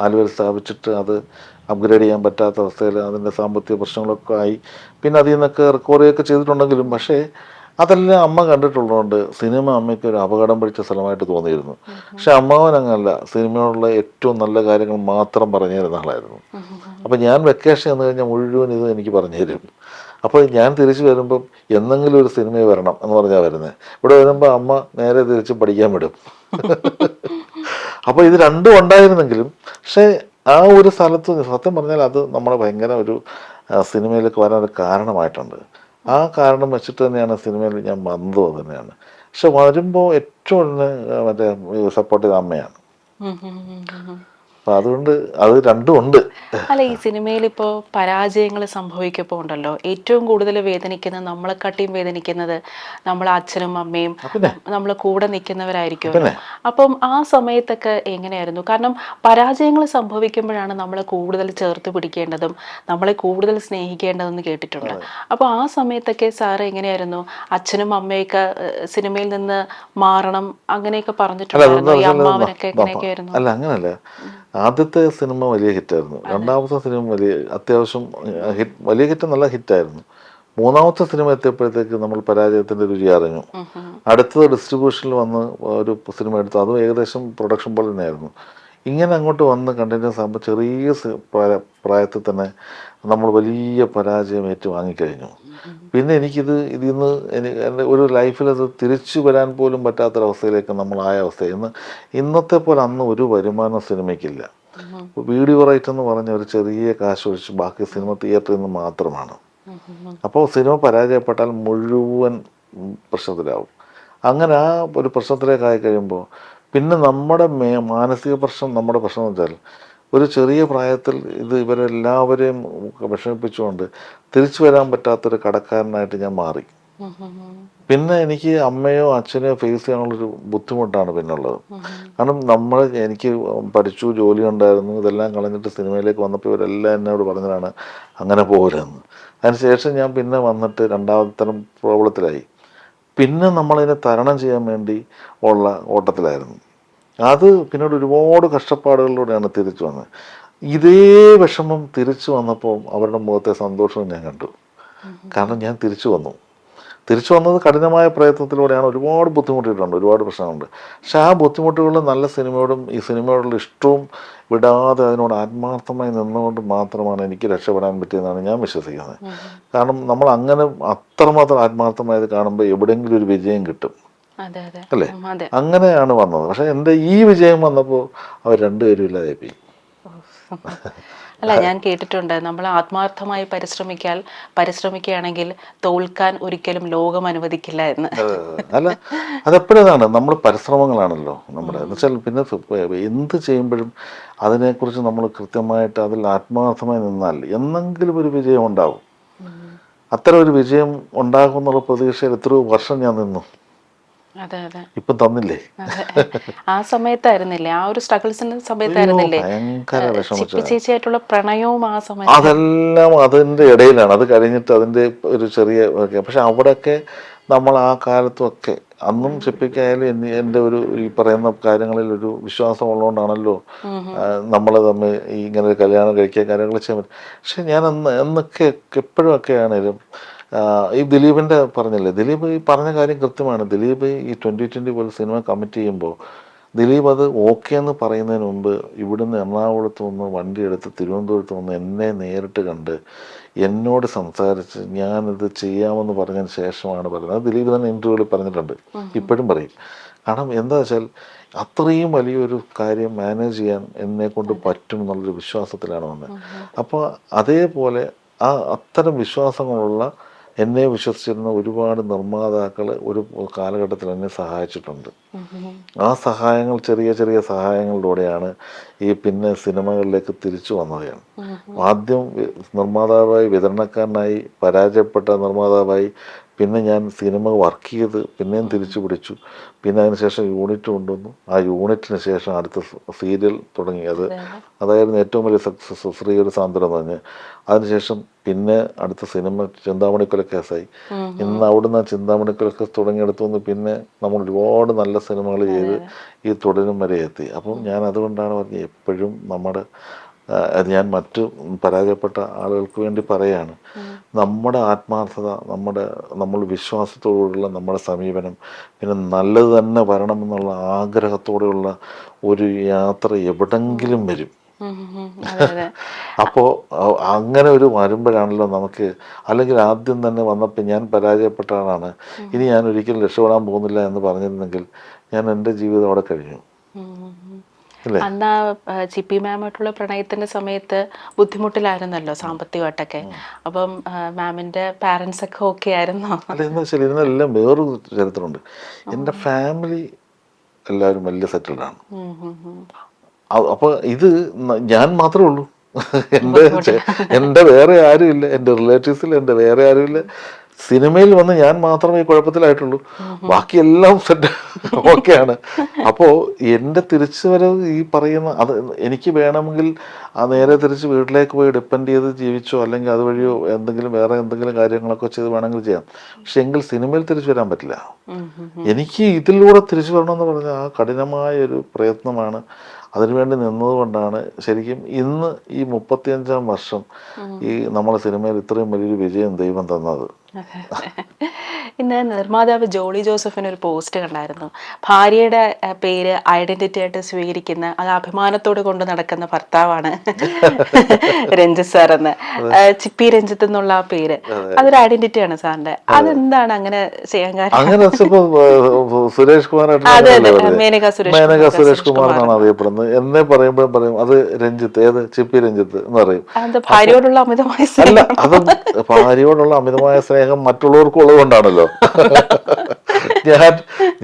ആലുവയിൽ സ്ഥാപിച്ചിട്ട് അത് അപ്ഗ്രേഡ് ചെയ്യാൻ പറ്റാത്ത അവസ്ഥയിൽ അതിൻ്റെ സാമ്പത്തിക പ്രശ്നങ്ങളൊക്കെ ആയി. പിന്നെ അതിൽ നിന്നൊക്കെ റിക്കവറിയൊക്കെ ചെയ്തിട്ടുണ്ടെങ്കിലും പക്ഷേ അതെല്ലാം അമ്മ കണ്ടിട്ടുള്ളതുകൊണ്ട് സിനിമ അമ്മയ്ക്ക് ഒരു അപകടം പിടിച്ച സ്ഥലമായിട്ട് തോന്നിയിരുന്നു. പക്ഷെ അമ്മാവൻ അങ്ങനല്ല, സിനിമയോടുള്ള ഏറ്റവും നല്ല കാര്യങ്ങൾ മാത്രം പറഞ്ഞു തരുന്ന ആളായിരുന്നു. അപ്പം ഞാൻ വെക്കേഷൻ എന്ന് കഴിഞ്ഞാൽ മുഴുവൻ ഇത് എനിക്ക് പറഞ്ഞു തരും. അപ്പോൾ ഞാൻ തിരിച്ചു വരുമ്പം എന്തെങ്കിലും ഒരു സിനിമയിൽ വരണം എന്ന് പറഞ്ഞാൽ വരുന്നത്. ഇവിടെ വരുമ്പോൾ അമ്മ നേരെ തിരിച്ച് പഠിക്കാൻ വിടും. അപ്പോൾ ഇത് രണ്ടും ഉണ്ടായിരുന്നെങ്കിലും പക്ഷേ ആ ഒരു സ്ഥലത്ത് സത്യം പറഞ്ഞാൽ അത് നമ്മളെ ഭയങ്കര ഒരു സിനിമയിലേക്ക് വരാനൊരു കാരണമായിട്ടുണ്ട്. ആ കാരണം വെച്ചിട്ട് തന്നെയാണ് സിനിമയിൽ ഞാൻ വന്നത് തന്നെയാണ്. പക്ഷെ വരുമ്പോൾ ഏറ്റവും മറ്റേ സപ്പോർട്ട് ചെയ്ത അമ്മയാണ്. അപ്പം അതുകൊണ്ട് അത് രണ്ടും ഉണ്ട്. അല്ല, ഈ സിനിമയിൽ ഇപ്പോൾ പരാജയങ്ങൾ സംഭവിക്കുമ്പോൾ ഉണ്ടല്ലോ, ഏറ്റവും കൂടുതൽ വേദനിക്കുന്നത്, നമ്മളെക്കാട്ടിയും വേദനിക്കുന്നത് നമ്മളെ അച്ഛനും അമ്മയും നമ്മൾ കൂടെ നിൽക്കുന്നവരായിരിക്കും. അപ്പം ആ സമയത്തൊക്കെ എങ്ങനെയായിരുന്നു? കാരണം പരാജയങ്ങൾ സംഭവിക്കുമ്പോഴാണ് നമ്മളെ കൂടുതൽ ചേർത്ത് പിടിക്കേണ്ടതും നമ്മളെ കൂടുതൽ സ്നേഹിക്കേണ്ടതെന്ന് കേട്ടിട്ടുണ്ട്. അപ്പോൾ ആ സമയത്തൊക്കെ സാറ് എങ്ങനെയായിരുന്നു? അച്ഛനും അമ്മയൊക്കെ സിനിമയിൽ നിന്ന് മാറണം അങ്ങനെയൊക്കെ പറഞ്ഞിട്ടുണ്ടായിരുന്നു. ഈ അമ്മാവനൊക്കെ എങ്ങനെയൊക്കെ ആയിരുന്നു? അല്ല, അങ്ങനല്ല. ആദ്യത്തെ സിനിമ വലിയ ഹിറ്റായിരുന്നു, രണ്ടാമത്തെ സിനിമ അത്യാവശ്യം വലിയ ഹിറ്റ്, നല്ല ഹിറ്റായിരുന്നു. മൂന്നാമത്തെ സിനിമ എത്തിയപ്പോഴത്തേക്ക് നമ്മൾ പരാജയത്തിൻ്റെ രുചി അറിഞ്ഞു. അടുത്തത് ഡിസ്ട്രിബ്യൂഷനിൽ വന്ന് ഒരു സിനിമ എടുത്തു, അതും ഏകദേശം പ്രൊഡക്ഷൻ പോലെ തന്നെയായിരുന്നു. ഇങ്ങനെ അങ്ങോട്ട് വന്ന് കണ്ടിന്യൂസ് ആകുമ്പോൾ ചെറിയ പ്രായത്തിൽ തന്നെ നമ്മൾ വലിയ പരാജയം ഏറ്റുവാങ്ങിക്കഴിഞ്ഞു. പിന്നെ ഇതിൽ നിന്ന് എൻ്റെ ഒരു ലൈഫിൽ അത് തിരിച്ചു വരാൻ പോലും പറ്റാത്തൊരവസ്ഥയിലേക്ക് നമ്മളായ അവസ്ഥ. ഇന്നത്തെ പോലെ അന്ന് ഒരു വരുമാനം സിനിമയ്ക്കില്ല. വീഡിയോ റൈറ്റ് എന്ന് പറഞ്ഞ ഒരു ചെറിയ കാശ് ഒഴിച്ച് ബാക്കി സിനിമ തിയേറ്ററിൽ നിന്ന് മാത്രമാണ്. അപ്പോൾ സിനിമ പരാജയപ്പെട്ടാൽ മുഴുവൻ പ്രശ്നത്തിലാവും. അങ്ങനെ ആ ഒരു പ്രശ്നത്തിലേക്കായി കഴിയുമ്പോൾ പിന്നെ നമ്മുടെ മാനസിക പ്രശ്നം, നമ്മുടെ പ്രശ്നം എന്ന് വെച്ചാൽ ഒരു ചെറിയ പ്രായത്തിൽ ഇവരെല്ലാവരെയും വിഷമിപ്പിച്ചുകൊണ്ട് തിരിച്ചു വരാൻ പറ്റാത്തൊരു കടക്കാരനായിട്ട് ഞാൻ മാറി. പിന്നെ എനിക്ക് അമ്മയോ അച്ഛനെയോ ഫേസ് ചെയ്യാനുള്ളൊരു ബുദ്ധിമുട്ടാണ് പിന്നുള്ളത്. കാരണം എനിക്ക് പഠിച്ചു, ജോലി ഉണ്ടായിരുന്നു, ഇതെല്ലാം കളഞ്ഞിട്ട് സിനിമയിലേക്ക് വന്നപ്പോൾ ഇവരെല്ലാം എന്നോട് പറഞ്ഞതാണ് അങ്ങനെ പോകരുതെന്ന്. അതിനുശേഷം ഞാൻ പിന്നെ വന്നിട്ട് രണ്ടാമത്തെ തരം പ്രോബ്ലത്തിലായി. പിന്നെ നമ്മളതിനെ തരണം ചെയ്യാൻ വേണ്ടി ഉള്ള ഓട്ടത്തിലായിരുന്നു. അത് പിന്നീട് ഒരുപാട് കഷ്ടപ്പാടുകളിലൂടെയാണ് തിരിച്ചു വന്നത്. ഇതേ വിഷമം തിരിച്ചു വന്നപ്പോൾ അവരുടെ മുഖത്തെ സന്തോഷവും ഞാൻ കണ്ടു. കാരണം ഞാൻ തിരിച്ചു വന്നത് കഠിനമായ പ്രയത്നത്തിലൂടെയാണ്. ഒരുപാട് ബുദ്ധിമുട്ടിയിട്ടുണ്ട്, ഒരുപാട് പ്രശ്നങ്ങളുണ്ട്. പക്ഷെ ആ ബുദ്ധിമുട്ടുകളിൽ നല്ല സിനിമയോടും ഈ സിനിമയോടുള്ള ഇഷ്ടവും വിടാതെ അതിനോട് ആത്മാർത്ഥമായി നിന്നുകൊണ്ട് മാത്രമാണ് എനിക്ക് രക്ഷപ്പെടാൻ പറ്റിയതെന്നാണ് ഞാൻ വിശ്വസിക്കുന്നത്. കാരണം നമ്മൾ അങ്ങനെ അത്രമാത്രം ആത്മാർത്ഥമായത് കാണുമ്പോൾ എവിടെയെങ്കിലും ഒരു വിജയം കിട്ടും, അല്ലേ? അങ്ങനെയാണ് വന്നത്. പക്ഷെ എൻ്റെ ഈ വിജയം വന്നപ്പോൾ അവർ രണ്ടുപേരും ഇല്ലാതെ പോയി. അല്ല, ഞാൻ കേട്ടിട്ടുണ്ട്, നമ്മൾ ആത്മാർത്ഥമായി പരിശ്രമിക്കുകയാണെങ്കിൽ തോൽക്കാൻ ഒരിക്കലും ലോകം അനുവദിക്കില്ല എന്ന്. അല്ല, അതെപ്പോഴാണ് നമ്മൾ പരിശ്രമങ്ങളാണല്ലോ നമ്മുടെ എന്ന് വെച്ചാൽ. പിന്നെ എന്ത് ചെയ്യുമ്പോഴും അതിനെക്കുറിച്ച് നമ്മൾ കൃത്യമായിട്ട് അതിൽ ആത്മാർത്ഥമായി നിന്നാൽ എന്നെങ്കിലും ഒരു വിജയം ഉണ്ടാവും. അത്തരം ഒരു വിജയം ഉണ്ടാകുമെന്നുള്ള പ്രതീക്ഷയിൽ എത്രയോ വർഷം ഞാൻ നിന്നു. ഇപ്പം തന്നില്ലേ? ആ സമയത്തായിരുന്നില്ലേ, ആ ഒരു സ്ട്രഗിൾസിന്റെ സമയത്തായിരുന്നില്ലേ ചേച്ചിയായിട്ടുള്ള പ്രണയവും ആ സമയത്ത്? അതെല്ലാം അതിൻ്റെ ഇടയിലാണ്. അത് കഴിഞ്ഞിട്ട് അതിൻ്റെ ഒരു ചെറിയ, പക്ഷെ അവിടെയൊക്കെ നമ്മൾ ആ കാലത്തുമൊക്കെ അന്നും ചെപ്പിക്കായാലും എൻ്റെ ഒരു ഈ പറയുന്ന കാര്യങ്ങളിൽ ഒരു വിശ്വാസം ഉള്ളതുകൊണ്ടാണല്ലോ നമ്മൾ തമ്മിൽ ഇങ്ങനെ ഒരു കല്യാണം കഴിക്കുക, കാര്യങ്ങൾ ചെയ്യാൻ പറ്റും. പക്ഷെ ഞാൻ എന്നൊക്കെ എപ്പോഴും ഒക്കെ ആണേലും ഈ ദിലീപിൻ്റെ പറഞ്ഞില്ലേ, ദിലീപ് ഈ പറഞ്ഞ കാര്യം കൃത്യമാണ്. ദിലീപ് ഈ 2020 പോലെ സിനിമ കമ്മിറ്റ് ചെയ്യുമ്പോൾ ദിലീപ് അത് ഓക്കെ എന്ന് പറയുന്നതിന് മുമ്പ് ഇവിടുന്ന് എറണാകുളത്ത് വന്ന് വണ്ടി എടുത്ത് തിരുവനന്തപുരത്ത് വന്ന് എന്നെ നേരിട്ട് കണ്ട് എന്നോട് സംസാരിച്ച് ഞാനിത് ചെയ്യാമെന്ന് പറഞ്ഞതിന് ശേഷമാണ് പറയുന്നത്. അത് ദിലീപ് തന്നെ ഇൻ്റർവ്യൂവിൽ പറഞ്ഞിട്ടുണ്ട്, ഇപ്പോഴും പറയും. കാരണം എന്താ വെച്ചാൽ അത്രയും വലിയൊരു കാര്യം മാനേജ് ചെയ്യാൻ എന്നെ കൊണ്ട് പറ്റും എന്നുള്ളൊരു വിശ്വാസത്തിലാണ് വന്നത്. അപ്പോൾ അതേപോലെ അത്തരം വിശ്വാസങ്ങളുള്ള എന്നെ വിശ്വസിച്ചിരുന്ന ഒരുപാട് നിർമ്മാതാക്കൾ ഒരു കാലഘട്ടത്തിൽ എന്നെ സഹായിച്ചിട്ടുണ്ട്. ആ സഹായങ്ങൾ ചെറിയ ചെറിയ സഹായങ്ങളിലൂടെയാണ് ഈ പിന്നെ സിനിമകളിലേക്ക് തിരിച്ചു വന്നവയാണ്. ആദ്യം നിർമ്മാതാവായി, വിതരണക്കാരനായി, പരാജയപ്പെട്ട നിർമ്മാതാവായി, പിന്നെ ഞാൻ സിനിമ വർക്ക് ചെയ്ത് പിന്നെയും തിരിച്ചു പിടിച്ചു. പിന്നെ അതിനുശേഷം യൂണിറ്റ് കൊണ്ടുവന്നു. ആ യൂണിറ്റിന് ശേഷം അടുത്ത സീരിയൽ തുടങ്ങി. അതായിരുന്നു ഏറ്റവും വലിയ സക്സസ്, ശ്രീയൊരു സാന്ത്വനം എന്ന് പറഞ്ഞ്. അതിനുശേഷം പിന്നെ അടുത്ത സിനിമ ചിന്താമണിക്കൊലക്കേസായി. ഇന്ന് അവിടുന്ന് ചിന്താമണിക്കൊലക്കേസ് തുടങ്ങിയെടുത്തുനിന്ന് പിന്നെ നമ്മൾ ഒരുപാട് നല്ല സിനിമകൾ ചെയ്ത് ഈ തുടരും വരെ എത്തി. അപ്പം ഞാൻ അതുകൊണ്ടാണ് പറഞ്ഞത്, എപ്പോഴും ഞാൻ മറ്റു പരാജയപ്പെട്ട ആളുകൾക്ക് വേണ്ടി പറയുകയാണ്, നമ്മുടെ ആത്മാർത്ഥത, നമ്മൾ വിശ്വാസത്തോടുള്ള നമ്മുടെ സമീപനം, പിന്നെ നല്ലത് തന്നെ വരണമെന്നുള്ള ആഗ്രഹത്തോടെയുള്ള ഒരു യാത്ര എവിടെങ്കിലും വരും. അപ്പോൾ അങ്ങനെ ഒരു വരുമ്പോഴാണല്ലോ നമുക്ക്, അല്ലെങ്കിൽ ആദ്യം തന്നെ വന്നപ്പോൾ ഞാൻ പരാജയപ്പെട്ട ആളാണ്, ഇനി ഞാൻ ഒരിക്കലും രക്ഷപ്പെടാൻ പോകുന്നില്ല എന്ന് പറഞ്ഞിരുന്നെങ്കിൽ ഞാൻ എൻ്റെ ജീവിതം അവിടെ കഴിഞ്ഞു. അന്ന് ചിപ്പി മാമായിട്ടുള്ള പ്രണയത്തിന്റെ സമയത്ത് ബുദ്ധിമുട്ടിലായിരുന്നല്ലോ സാമ്പത്തികമായിട്ടൊക്കെ. അപ്പം മാമിന്റെ പാരന്റ്സ് ഒക്കെ ഓക്കെ ആയിരുന്നോ? അല്ല, എന്താ വെച്ചാൽ ഇതിനെല്ലാം വേറൊരു ചരിത്രമുണ്ട്. എൻ്റെ ഫാമിലി എല്ലാവരും വലിയ സെറ്റിൽഡാണ്. അപ്പോൾ ഇത് ഞാൻ മാത്രമേ ഉള്ളൂ, എൻ്റെ വേറെ ആരുമില്ല, എൻ്റെ റിലേറ്റീവ്സിൽ എൻ്റെ വേറെ ആരുമില്ല. സിനിമയിൽ വന്ന് ഞാൻ മാത്രമേ ഈ കുഴപ്പത്തിലായിട്ടുള്ളൂ, ബാക്കിയെല്ലാം സെറ്റ് ഓക്കെയാണ്. അപ്പോൾ എൻ്റെ തിരിച്ചുവരവ് ഈ പറയുന്ന അത് എനിക്ക് വേണമെങ്കിൽ ആ നേരെ തിരിച്ച് വീട്ടിലേക്ക് പോയി ഡിപ്പെൻഡ് ചെയ്ത് ജീവിച്ചോ അല്ലെങ്കിൽ അതുവഴിയോ എന്തെങ്കിലും വേറെ എന്തെങ്കിലും കാര്യങ്ങളൊക്കെ ചെയ്ത് വേണമെങ്കിൽ ചെയ്യാം. പക്ഷെ എങ്കിൽ സിനിമയിൽ തിരിച്ചു വരാൻ പറ്റില്ല. എനിക്ക് ഇതിലൂടെ തിരിച്ചു വരണമെന്ന് പറഞ്ഞാൽ ആ കഠിനമായ ഒരു പ്രയത്നമാണ്. അതിനുവേണ്ടി നിന്നതുകൊണ്ടാണ് ശരിക്കും ഇന്ന് ഈ 35-ാം വർഷം ഈ നമ്മളെ സിനിമയിൽ ഇത്രയും വലിയൊരു വിജയം ദൈവം തന്നത്. ഇന്ന് നിർമ്മാതാവ് ജോളി ജോസഫിന് ഒരു പോസ്റ്റ് കണ്ടായിരുന്നു. ഭാര്യയുടെ പേര് ഐഡന്റിറ്റി ആയിട്ട് സ്വീകരിക്കുന്ന, അത് അഭിമാനത്തോട് കൊണ്ട് നടക്കുന്ന ഭർത്താവാണ് രഞ്ജിത്ത് സാർ എന്ന്. ചിപ്പി രഞ്ജിത്ത് എന്നുള്ള ആ പേര് അതൊരു ഐഡന്റിറ്റിയാണ് സാറിന്റെ. അതെന്താണ് അങ്ങനെ ചെയ്യാൻ കാരണം? അങ്ങനെ സുരേഷ് കുമാർ മേനക സുരേഷ് കുമാർ എന്നാണ് അറിയപ്പെടുന്നത്. എന്നെ പറയുമ്പോഴും പറയും അത് രഞ്ജിത്ത്, ഏത് ചിപ്പി രഞ്ജിത്ത് എന്ന് പറയും. ഭാര്യയോടുള്ള അമിതമായ അല്ല, അത് ഭാര്യയോടുള്ള അമിതമായ സ്നേഹം മറ്റുള്ളവർക്കും ഉള്ളത് കൊണ്ടാണല്ലോ.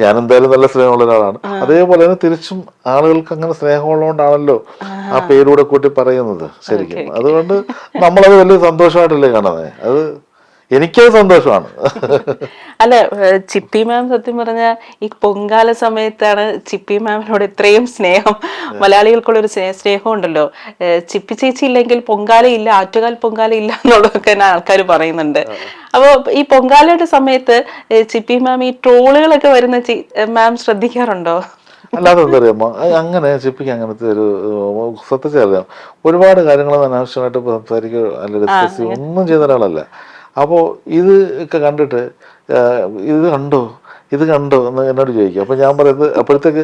ഞാൻ എന്തായാലും നല്ല സ്നേഹമുള്ള ഒരാളാണ്. അതേപോലെ തന്നെ തിരിച്ചും ആളുകൾക്ക് അങ്ങനെ സ്നേഹമുള്ളതുകൊണ്ടാണല്ലോ ആ പേരൂടെ കൂട്ടി പറയുന്നത് ശരിക്കും. അതുകൊണ്ട് നമ്മളത് വലിയ സന്തോഷമായിട്ടല്ലേ കാണുന്നത്. അത് എനിക്കത് സന്തോഷമാണ്. അല്ല, ചിപ്പി മാം സത്യം പറഞ്ഞ ഈ പൊങ്കാല സമയത്താണ് ചിപ്പി മാമിനോട് ഇത്രയും സ്നേഹം, മലയാളികൾക്കുള്ള ഒരു സ്നേഹം ഉണ്ടല്ലോ. ചിപ്പി ചേച്ചി ഇല്ലെങ്കിൽ പൊങ്കാല ഇല്ല, ആറ്റുകാൽ പൊങ്കാല ഇല്ല എന്നുള്ളതൊക്കെ ആൾക്കാർ പറയുന്നുണ്ട്. അപ്പോൾ ഈ പൊങ്കാലയുടെ സമയത്ത് ചിപ്പി മാം ഈ ട്രോളുകളൊക്കെ വരുന്ന മാം ശ്രദ്ധിക്കാറുണ്ടോ? അല്ലാതെ എന്താ അറിയാമോ, അങ്ങനെ ചിപ്പിക്ക് അങ്ങനത്തെ ഒരു ശ്രദ്ധിച്ചറിയാം. ഒരുപാട് കാര്യങ്ങൾ അനാവശ്യമായിട്ട് സംസാരിക്കുക അല്ല ഡിസ്കസ് ചെയ്യുക ഒന്നും ചെയ്ത ഒരാളല്ല. അപ്പോൾ ഇത് ഒക്കെ കണ്ടിട്ട് ഇത് കണ്ടോ എന്ന് എന്നോട് ചോദിക്കും. അപ്പോൾ ഞാൻ പറയുന്നത് അപ്പോഴത്തേക്ക്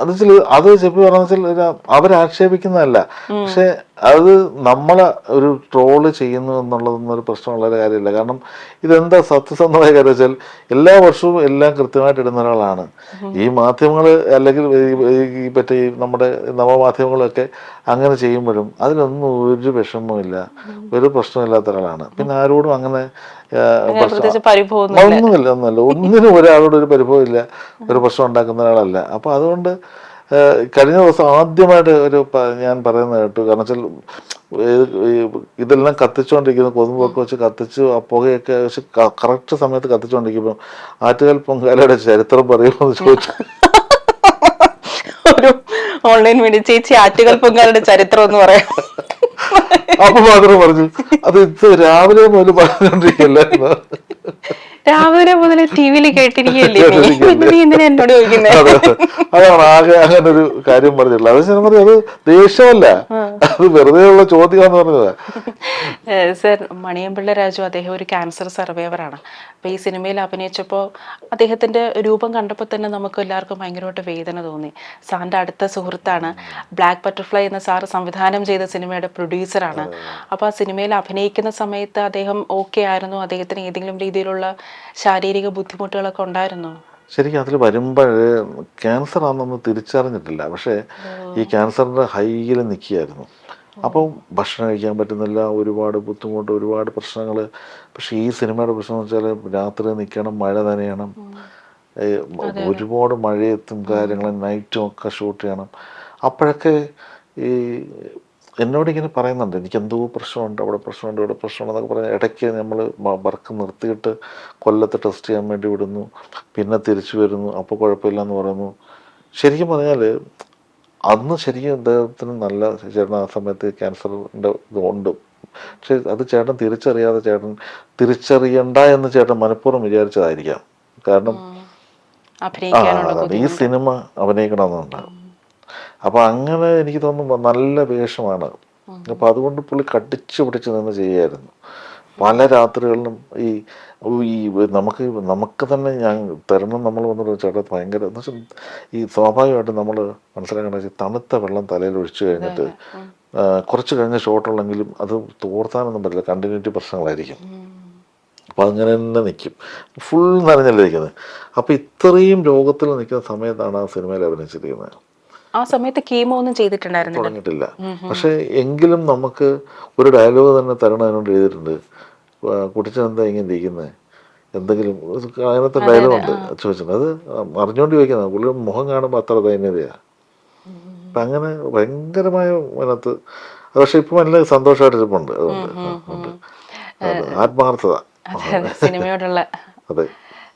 അത് വെച്ചാൽ അത് ചെപ്പി പറഞ്ഞ വെച്ചാൽ അവരാക്ഷേപിക്കുന്നതല്ല, പക്ഷെ അത് നമ്മളെ ഒരു ട്രോള് ചെയ്യുന്നു എന്നുള്ളതൊന്നും ഒരു പ്രശ്നമുള്ള കാര്യമില്ല. കാരണം ഇതെന്താ സത്യസന്ധമായ കാര്യം വെച്ചാൽ എല്ലാ വർഷവും എല്ലാം കൃത്യമായിട്ട് ഇടുന്ന ഒരാളാണ്. ഈ മാധ്യമങ്ങൾ അല്ലെങ്കിൽ ഈ മറ്റേ നമ്മുടെ നവമാധ്യമങ്ങളൊക്കെ അങ്ങനെ ചെയ്യുമ്പോഴും അതിലൊന്നും ഒരു വിഷമവുമില്ല, ഒരു പ്രശ്നമില്ലാത്ത ഒരാളാണ്. പിന്നെ ആരോടും അങ്ങനെ ഒന്നിനും ഒരാളോട് ഒരു പരിഭവം ഇല്ല, ഒരു പ്രശ്നം ഉണ്ടാക്കുന്ന ഒരാളല്ല. അപ്പൊ അതുകൊണ്ട് കഴിഞ്ഞ ദിവസം ആദ്യമായിട്ട് ഞാൻ പറയുന്നത് കേട്ടു. കാരണം വെച്ചാൽ ഇതെല്ലാം കത്തിച്ചുകൊണ്ടിരിക്കുന്നു, കൊതുമ്പൊക്കെ വെച്ച് കത്തിച്ചു ആ പുകയൊക്കെ വെച്ച് കറക്റ്റ് സമയത്ത് കത്തിച്ചുകൊണ്ടിരിക്കുമ്പോൾ ആറ്റുകാൽ പൊങ്കാലയുടെ ചരിത്രം പറയുമെന്ന് ചോദിച്ചു. ഒരു ഓൺലൈൻ മീഡിയ ചേച്ചി ആറ്റുകാൽ പൊങ്കാലയുടെ ചരിത്രം എന്ന് പറയാം. അപ്പൊ മാത്രം പറഞ്ഞു അത് ഇത് രാവിലെ മുതൽ പറഞ്ഞോണ്ടിരിക്കല്ലായിരുന്നു. രാവിലെ മുതൽ ടി വിയിൽ കേട്ടിരിക്കുകയല്ലേ, എന്നോട് ചോദിക്കുന്നത്? അതാണ് ആകെ അങ്ങനെ ഒരു കാര്യം പറഞ്ഞിട്ടുള്ളത്. അത് ഞാൻ പറഞ്ഞു അത് ദേഷ്യമല്ല, അത് വെറുതെ ഉള്ള ചോദ്യമാന്ന് പറഞ്ഞതാ. സർ, മണിയമ്പിള്ള രാജു അദ്ദേഹം ഒരു ക്യാൻസർ സർവൈവറാണ്. അപ്പൊ ഈ സിനിമയിൽ അഭിനയിച്ചപ്പോൾ അദ്ദേഹത്തിന്റെ രൂപം കണ്ടപ്പോൾ തന്നെ നമുക്ക് എല്ലാവർക്കും ഭയങ്കരമായിട്ട് വേദന തോന്നി. സാറിന്റെ അടുത്ത സുഹൃത്താണ്. ബ്ലാക്ക് ബട്ടർഫ്ലൈ എന്ന സാറ് സംവിധാനം ചെയ്ത സിനിമയുടെ പ്രൊഡ്യൂസറാണ്. അപ്പൊ ആ സിനിമയിൽ അഭിനയിക്കുന്ന സമയത്ത് അദ്ദേഹം ഓക്കെ ആയിരുന്നു? അദ്ദേഹത്തിന് ഏതെങ്കിലും രീതിയിലുള്ള ശാരീരിക ബുദ്ധിമുട്ടുകളൊക്കെ ഉണ്ടായിരുന്നോ? ശരിക്കും അതിൽ വരുമ്പോൾ ക്യാൻസർ ആണെന്നൊന്നും തിരിച്ചറിഞ്ഞിട്ടില്ല. പക്ഷേ ഈ ക്യാൻസറിന്റെ ഹൈയിൽ നിൽക്കുകയായിരുന്നു. അപ്പം ഭക്ഷണം കഴിക്കാൻ പറ്റുന്നില്ല, ഒരുപാട് ബുദ്ധിമുട്ട്, ഒരുപാട് പ്രശ്നങ്ങൾ. പക്ഷെ ഈ സിനിമയുടെ പ്രശ്നം എന്ന് വെച്ചാൽ രാത്രി നിൽക്കണം, മഴ നനയണം, ഒരുപാട് മഴയത്തും കാര്യങ്ങളും നൈറ്റും ഒക്കെ ഷൂട്ട് ചെയ്യണം. അപ്പോഴൊക്കെ ഈ എന്നോടിങ്ങനെ പറയുന്നുണ്ട് എനിക്കെന്തോ പ്രശ്നമുണ്ട്, അവിടെ പ്രശ്നമുണ്ട്, ഇവിടെ പ്രശ്നമുണ്ടെന്നൊക്കെ പറഞ്ഞാൽ ഇടയ്ക്ക് നമ്മൾ വർക്ക് നിർത്തിയിട്ട് കൊല്ലത്ത് ടെസ്റ്റ് ചെയ്യാൻ വേണ്ടി വിടുന്നു, പിന്നെ തിരിച്ചു വരുന്നു, അപ്പോൾ കുഴപ്പമില്ലെന്ന് പറയുന്നു. ശരിക്കും പറഞ്ഞാൽ അന്ന് ശരിക്കും അദ്ദേഹത്തിന് നല്ല ചേട്ടൻ ആ സമയത്ത് ക്യാൻസറിൻ്റെ ഇതുണ്ട്. പക്ഷെ അത് ചേട്ടൻ തിരിച്ചറിയാതെ ചേട്ടൻ തിരിച്ചറിയണ്ട എന്ന് ചേട്ടൻ മനഃപൂർവ്വം വിചാരിച്ചതായിരിക്കാം. കാരണം ഈ സിനിമ അഭിനയിക്കണമെന്നുണ്ടാകും. അപ്പോൾ അങ്ങനെ എനിക്ക് തോന്നുന്നു നല്ല വേഷമാണ്. അപ്പം അതുകൊണ്ട് പുള്ളി കടിച്ചു പിടിച്ച് നിന്ന് ചെയ്യായിരുന്നു. പല രാത്രികളിലും ഈ നമുക്ക് തന്നെ ഞാൻ തരണം നമ്മൾ വന്നിട്ട് ചേട്ടാ ഭയങ്കര എന്ന് വെച്ചാൽ ഈ സ്വാഭാവികമായിട്ടും നമ്മൾ മനസ്സിലാക്കേണ്ട തണുത്ത വെള്ളം തലയിൽ ഒഴിച്ചു കഴിഞ്ഞിട്ട് കുറച്ച് കഴിഞ്ഞ് ഷോട്ടുള്ളെങ്കിലും അത് തോർത്താനൊന്നും പറ്റില്ല, കണ്ടിന്യൂറ്റി പ്രശ്നങ്ങളായിരിക്കും. അപ്പം അങ്ങനെ തന്നെ നിൽക്കും, ഫുൾ നനഞ്ഞല്ലേ നിൽക്കുന്നത്. അപ്പം ഇത്രയും രോഗത്തിൽ നിൽക്കുന്ന സമയത്താണ് ആ സിനിമയിൽ അഭിനയിച്ചിരിക്കുന്നത്. ആ സമയത്ത് കീമോ ഒന്നും തുടങ്ങിയിട്ടില്ല. പക്ഷെ എങ്കിലും നമുക്ക് ഒരു ഡയലോഗ് തന്നെ തരണം അതിനോട് എഴുതിയിട്ടുണ്ട്. കുട്ടിച്ചെന്താ ഇങ്ങനെ ഇരിക്കുന്നത്, എന്തെങ്കിലും അങ്ങനത്തെ ഡയലോഗുണ്ട് ചോദിച്ചിട്ടുണ്ട്. അത് അറിഞ്ഞുകൊണ്ട് ചോദിക്കുന്നത്, പുള്ളി മുഖം കാണുമ്പോൾ അത്ര ദൈന്യതയാണ്. അപ്പം അങ്ങനെ ഭയങ്കരമായ അതിനകത്ത്. പക്ഷെ ഇപ്പം നല്ല സന്തോഷമായിട്ടിരിപ്പുണ്ട്. അതുകൊണ്ട് ആത്മാർത്ഥത. അതെ അതെ സിനിമയോടുള്ള അതെ